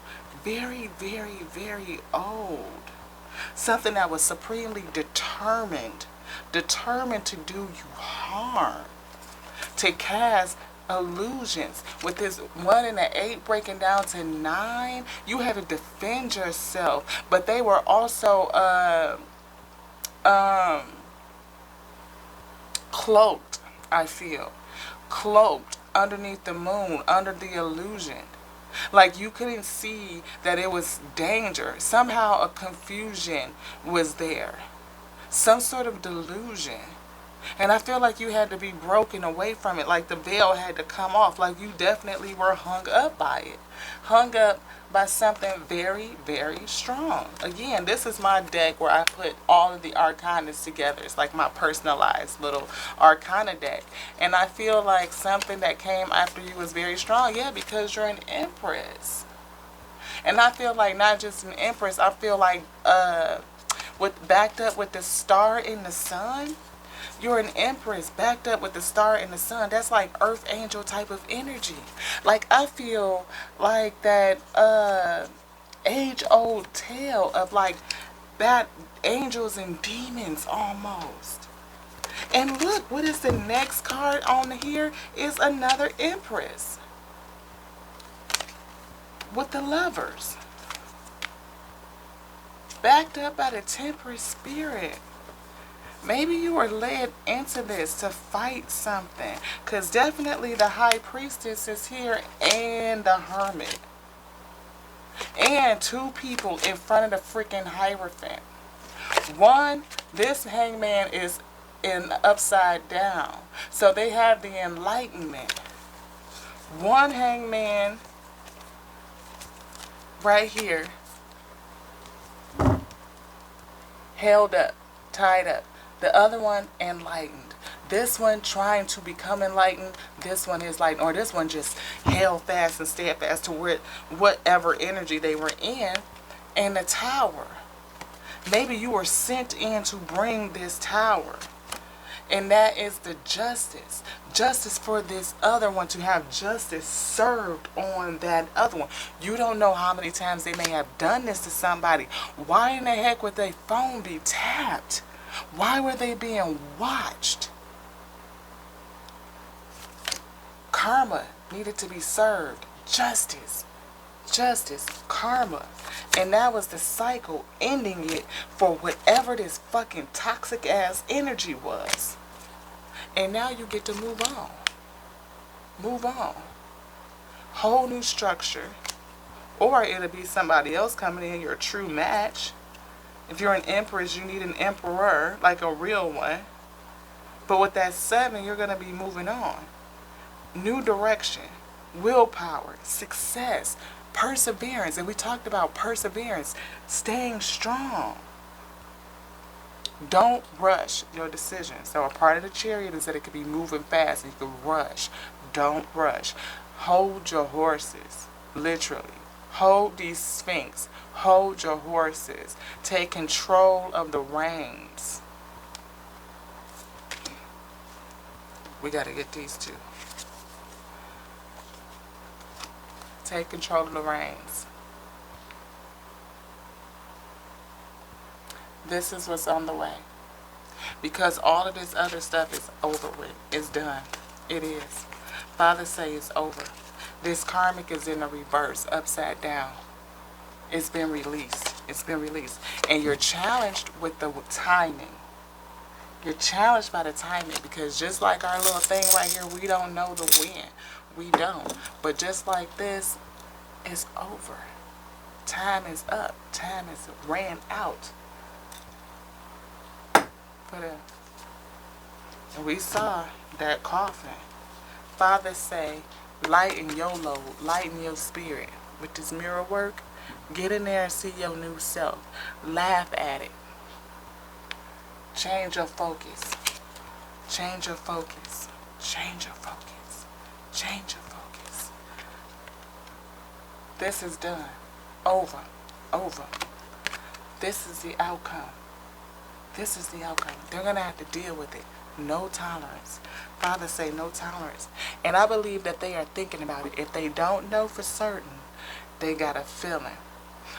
Very, very, very old. Something that was supremely determined to do you harm, to cast illusions. With this 1 and an 8 breaking down to 9, you had to defend yourself. But they were also cloaked, I feel. Cloaked underneath the moon, under the illusion. Like, you couldn't see that it was danger. Somehow a confusion was there. Some sort of delusion. And I feel like you had to be broken away from it. Like the veil had to come off. Like you definitely were hung up by it. Hung up by something very, very strong. Again, this is my deck where I put all of the arcanas together. It's like my personalized little arcana deck. And I feel like something that came after you was very strong. Yeah, because you're an empress. And I feel like not just an empress. I feel like backed up with the star in the sun. You're an empress backed up with the star and the sun. That's like earth angel type of energy. Like I feel like that age old tale of like bad angels and demons almost. And look, what is the next card on here is another empress with the lovers. Backed up by the temperate spirit. Maybe you were led into this to fight something. Because definitely the high priestess is here and the hermit. And two people in front of the freaking hierophant. One, this hangman is in upside down. So they have the enlightenment. One hangman right here. Held up, tied up. The other one enlightened. This one trying to become enlightened. This one is like, or this one just held fast and steadfast to whatever energy they were in. And the tower. Maybe you were sent in to bring this tower. And that is the justice. Justice for this other one, to have justice served on that other one. You don't know how many times they may have done this to somebody. Why in the heck would their phone be tapped? Why were they being watched? Karma needed to be served. Justice. Justice. Karma. And that was the cycle, ending it for whatever this fucking toxic ass energy was. And now you get to move on. Move on. Whole new structure. Or it'll be somebody else coming in, your true match. If you're an empress, you need an emperor, like a real one. But with that 7, you're going to be moving on. New direction, willpower, success, perseverance. And we talked about perseverance, staying strong. Don't rush your decisions. So a part of the chariot is that it could be moving fast and you can rush. Don't rush. Hold your horses, literally. Hold these sphinx. Hold your horses. Take control of the reins. We got to get these two. Take control of the reins. This is what's on the way. Because all of this other stuff is over with. It's done. It is. Father say it's over. This karmic is in a reverse, upside down. It's been released. It's been released. And you're challenged with the timing. You're challenged by the timing, because just like our little thing right here, we don't know the when. We don't. But just like this, it's over. Time is up. Time is ran out. And we saw that coffin. Father say, lighten your load, lighten your spirit. With this mirror work, get in there and see your new self. Laugh at it. Change your focus. Change your focus. Change your focus. Change your focus. This is done. Over. Over. This is the outcome. This is the outcome. They're going to have to deal with it. No tolerance. Father say no tolerance. And I believe that they are thinking about it. If they don't know for certain, they got a feeling.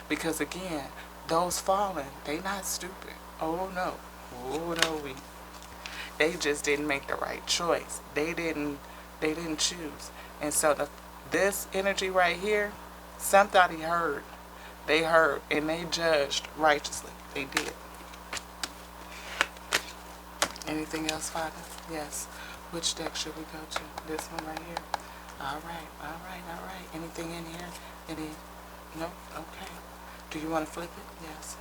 Because again, those fallen, they not stupid. Oh no. Oh no, they just didn't make the right choice. They didn't choose. And so this energy right here, somebody heard. They heard and they judged righteously. They did. Anything else, Father? Yes. Which deck should we go to? This one right here? Alright, alright, alright. Anything in here? Any? Nope? Okay. Do you want to flip it? Yes.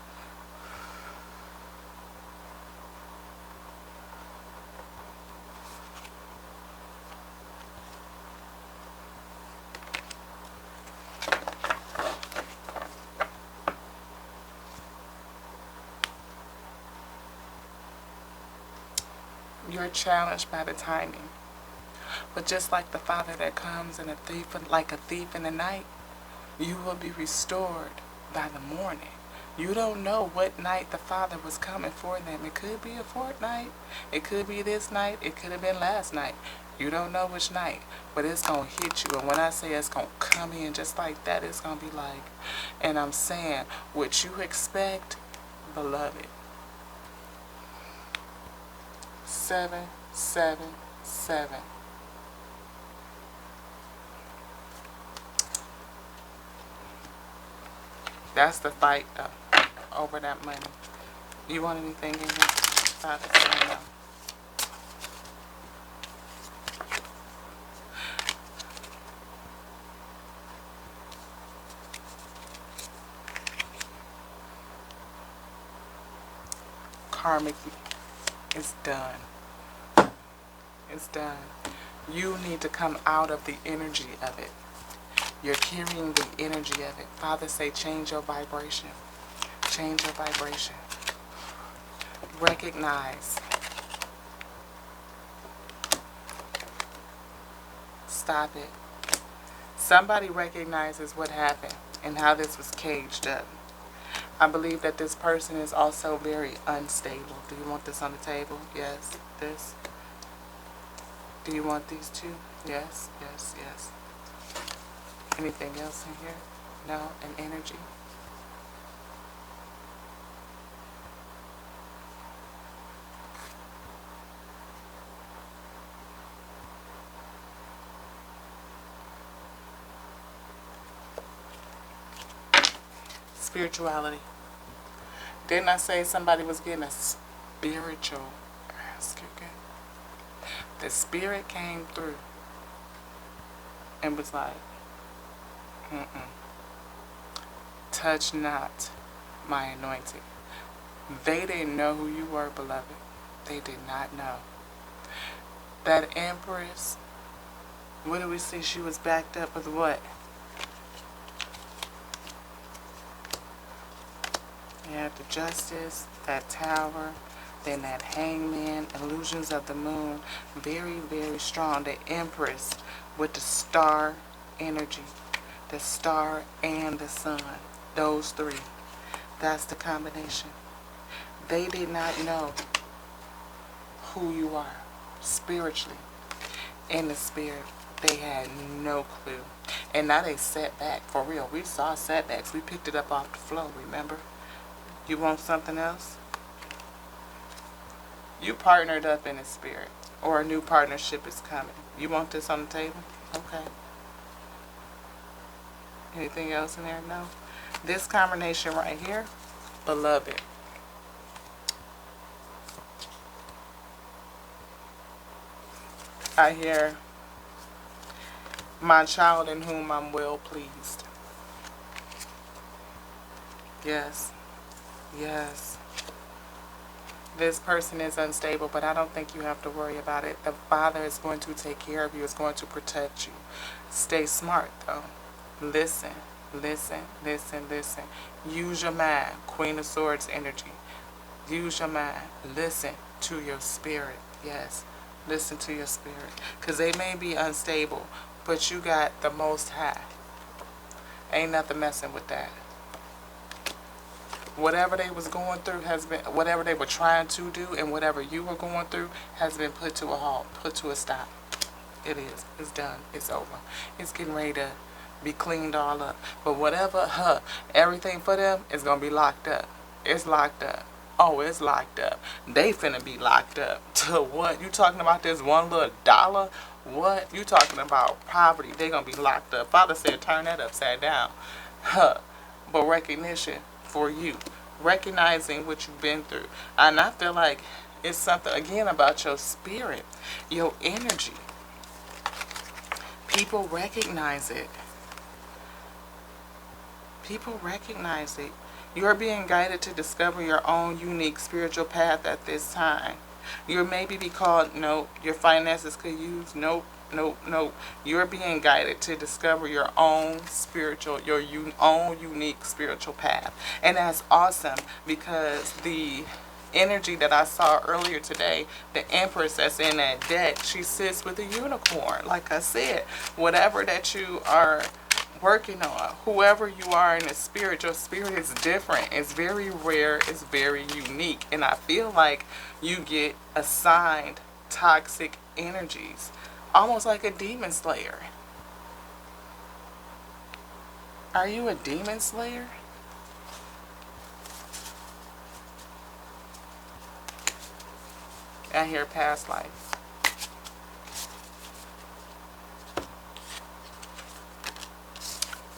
You're challenged by the timing. But just like the Father that comes in like a thief in the night, you will be restored by the morning. You don't know what night the Father was coming for them. It could be a fortnight. It could be this night. It could have been last night. You don't know which night, but it's going to hit you. And when I say it's going to come in just like that, it's going to be like, and I'm saying, what you expect, beloved. 777. That's the fight, though, over that money. You want anything in here? Father, say no. Karmic is done. It's done. You need to come out of the energy of it. You're carrying the energy of it. Father, say, change your vibration. Change your vibration. Recognize. Stop it. Somebody recognizes what happened and how this was caged up. I believe that this person is also very unstable. Do you want this on the table? Yes. This? Do you want these two? Yes, yes, yes. Anything else in here? No? An energy? Spirituality. Didn't I say somebody was getting a spiritual ask again? The spirit came through and was like, touch not my anointing. They didn't know who you were, beloved. They did not know. That empress, what do we see? She was backed up with what? You had the justice, that tower, then that hangman, illusions of the moon, very, very strong. The empress with the star energy, the star and the sun, those three. That's the combination. They did not know who you are spiritually. In the spirit, they had no clue. And now they set back, for real. We saw setbacks. We picked it up off the floor, remember? You want something else? You partnered up in the spirit, or a new partnership is coming. You want this on the table? Okay. Anything else in there? No. This combination right here, beloved. I hear, my child in whom I'm well pleased. Yes. Yes. This person is unstable, but I don't think you have to worry about it. The Father is going to take care of you, is going to protect you. Stay smart, though. Listen, listen, listen, listen. Use your mind. Queen of Swords energy. Use your mind. Listen to your spirit. Yes. Listen to your spirit. Because they may be unstable, but you got the Most High. Ain't nothing messing with that. Whatever they was going through has been, whatever they were trying to do and whatever you were going through has been put to a halt, put to a stop. It is. It's done. It's over. It's getting ready to be cleaned all up. But whatever, everything for them is going to be locked up. It's locked up. Oh, it's locked up. They finna be locked up. To what? You talking about this one little dollar? What? You talking about poverty? They going to be locked up. Father said turn that upside down. But recognition for you, recognizing what you've been through. And I feel like it's something, again, about your spirit, your energy. People recognize it. People recognize it. You're being guided to discover your own unique spiritual path at this time. You maybe be called, nope, your finances could use, nope, nope, nope. You're being guided to discover your own spiritual, own unique spiritual path. And that's awesome because the energy that I saw earlier today, the Empress that's in that deck, she sits with a unicorn. Like I said, whatever that you are working on, whoever you are in the spirit, your spirit is different. It's very rare. It's very unique. And I feel like you get assigned toxic energies, almost like a demon slayer. Are you a demon slayer? I hear past life.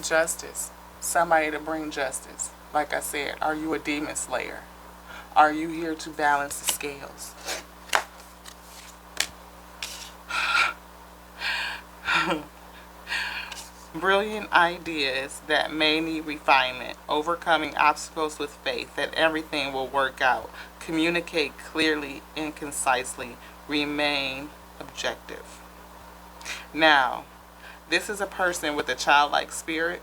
Justice. Somebody to bring justice. Like I said, are you a demon slayer? Are you here to balance the scales? Brilliant ideas that may need refinement. Overcoming obstacles with faith that everything will work out. Communicate clearly and concisely. Remain objective. Now, this is a person with a childlike spirit,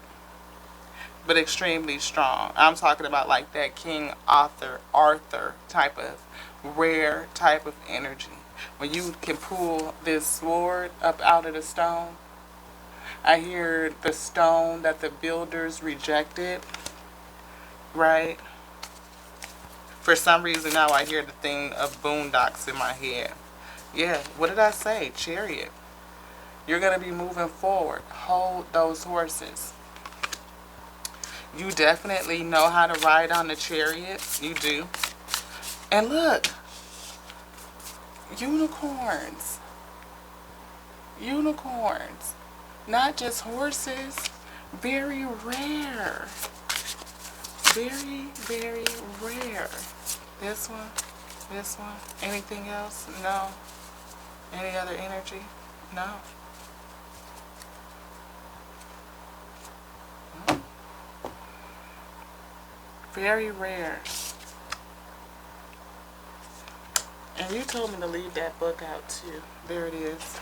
but extremely strong. I'm talking about like that King Arthur type of rare type of energy. When you can pull this sword up out of the stone, I hear the stone that the builders rejected, right? For some reason now I hear the thing of boondocks in my head. Yeah, what did I say? Chariot. You're going to be moving forward. Hold those horses. You definitely know how to ride on the chariot. You do. And look. Unicorns. Unicorns. Not just horses. Very rare. Very, very rare. This one. This one. Anything else? No. Any other energy? No. Very rare. And you told me to leave that book out too. There it is.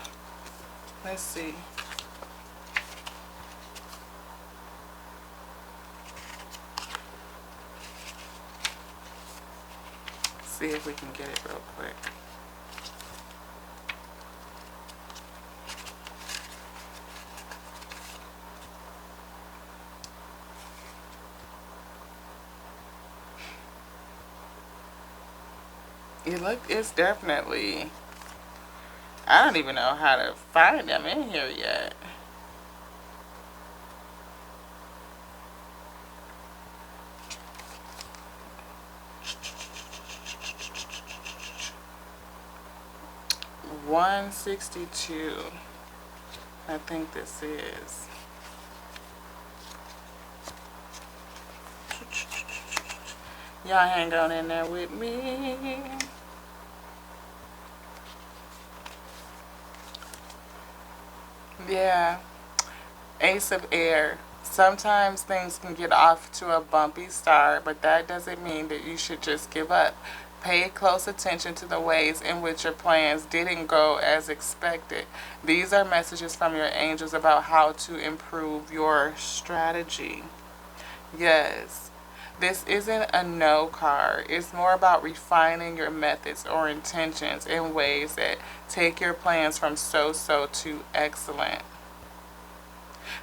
Let's see. See if we can get it real quick. It's definitely, I don't even know how to find them in here yet. $162. I think this is. Y'all hang on in there with me. Yeah. Ace of Air. Sometimes things can get off to a bumpy start, but that doesn't mean that you should just give up. Pay close attention to the ways in which your plans didn't go as expected. These are messages from your angels about how to improve your strategy. Yes. This isn't a no card. It's more about refining your methods or intentions in ways that take your plans from so-so to excellent.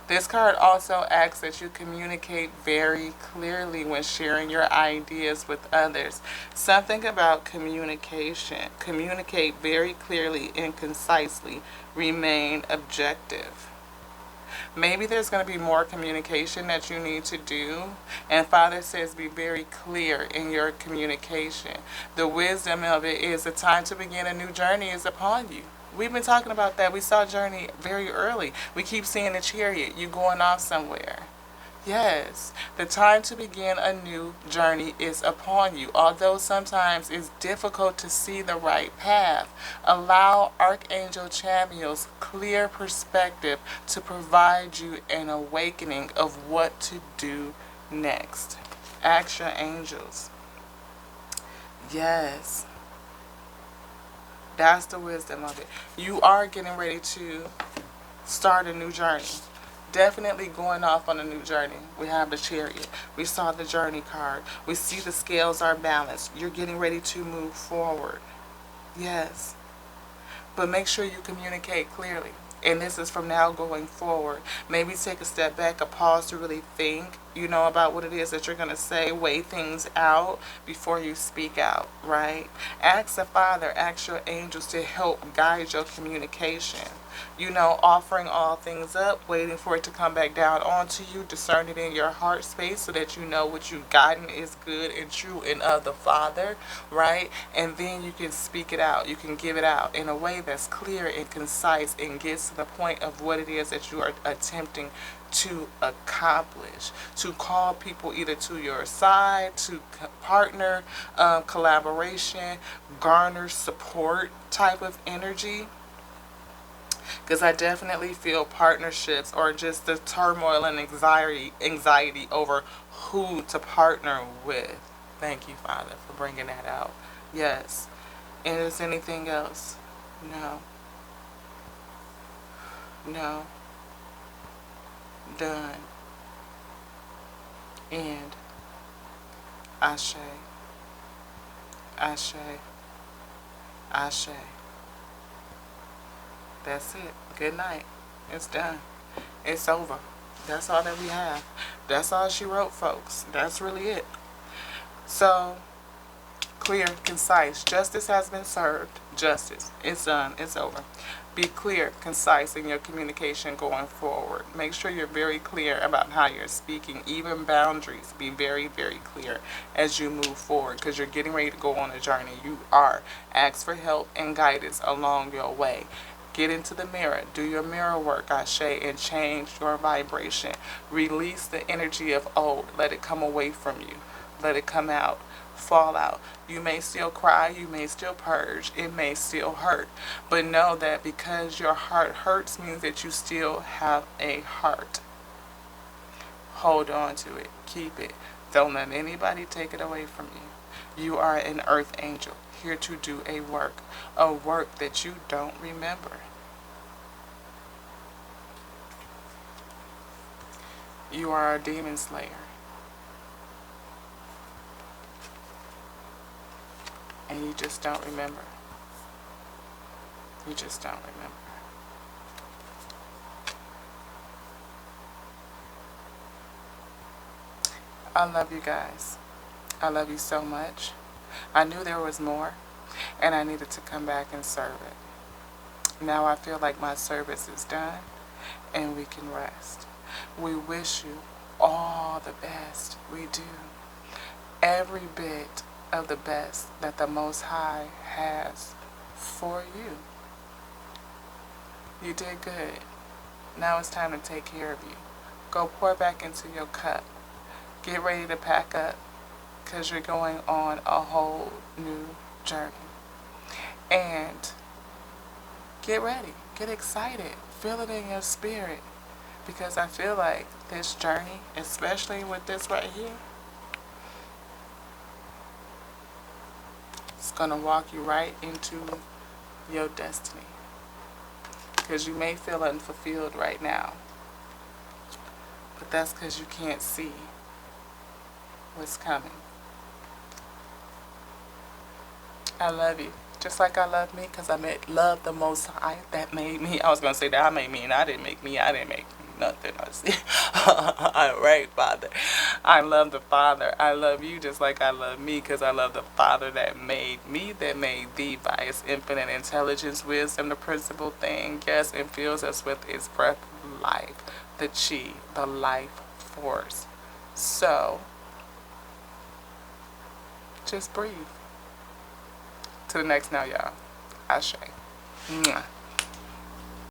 This card also asks that you communicate very clearly when sharing your ideas with others. Something about communication. Communicate very clearly and concisely. Remain objective. Maybe there's going to be more communication that you need to do. And Father says be very clear in your communication. The wisdom of it is the time to begin a new journey is upon you. We've been talking about that. We saw journey very early. We keep seeing the chariot. You going off somewhere. Yes, the time to begin a new journey is upon you. Although sometimes it's difficult to see the right path, allow Archangel Chamuel's clear perspective to provide you an awakening of what to do next. Ask your angels. Yes. That's the wisdom of it. You are getting ready to start a new journey. definitely going off on a new journey. We have the Chariot. We saw the Journey card. We see the scales are balanced. You're getting ready to move forward. Yes. But make sure you communicate clearly. And this is from now going forward. Maybe take a step back, a pause to really think, about what it is that you're going to say. Weigh things out before you speak out, right? Ask the Father, ask your angels to help guide your communication. Offering all things up, waiting for it to come back down onto you, discern it in your heart space so that you know what you've gotten is good and true and of the Father, right? And then you can speak it out. You can give it out in a way that's clear and concise and gets to the point of what it is that you are attempting to accomplish, to call people either to your side, to partner, collaboration, garner support type of energy. Because I definitely feel partnerships or just the turmoil and anxiety over who to partner with. Thank you, Father, for bringing that out. Yes. And is anything else? No. No. Done. And Ashe. Ashe. Ashe. That's it. Good night. It's done. It's over. That's all that we have. That's all she wrote, folks. That's really it. So, clear, concise. Justice has been served. Justice. It's done. It's over. Be clear, concise in your communication going forward. Make sure you're very clear about how you're speaking. Even boundaries. Be very, very clear as you move forward because you're getting ready to go on a journey. You are. Ask for help and guidance along your way. Get into the mirror. Do your mirror work, Ashe, and change your vibration. Release the energy of old. Let it come away from you. Let it come out. Fall out. You may still cry. You may still purge. It may still hurt. But know that because your heart hurts means that you still have a heart. Hold on to it. Keep it. Don't let anybody take it away from you. You are an earth angel, here to do a work that you don't remember. You are a demon slayer. And you just don't remember. You just don't remember. I love you guys. I love you so much. I knew there was more, and I needed to come back and serve it. Now I feel like my service is done, and we can rest. We wish you all the best. We do. Every bit of the best that the Most High has for you. You did good. Now it's time to take care of you. Go pour back into your cup. Get ready to pack up, because you're going on a whole new journey. And get ready. Get excited. Feel it in your spirit. Because I feel like this journey, especially with this right here, it's going to walk you right into your destiny. Because you may feel unfulfilled right now. But that's because you can't see what's coming. I love you. Just like I love me, because I love the Most High that made me. I was going to say that I made me, and I didn't make me. I didn't make nothing. All right, Father. I love the Father. I love you just like I love me, because I love the Father that made me, that made thee by his infinite intelligence, wisdom, the principal thing, yes, and fills us with his breath of life, the chi, the life force. So, just breathe. To the next now, y'all. Ashe. Mwah.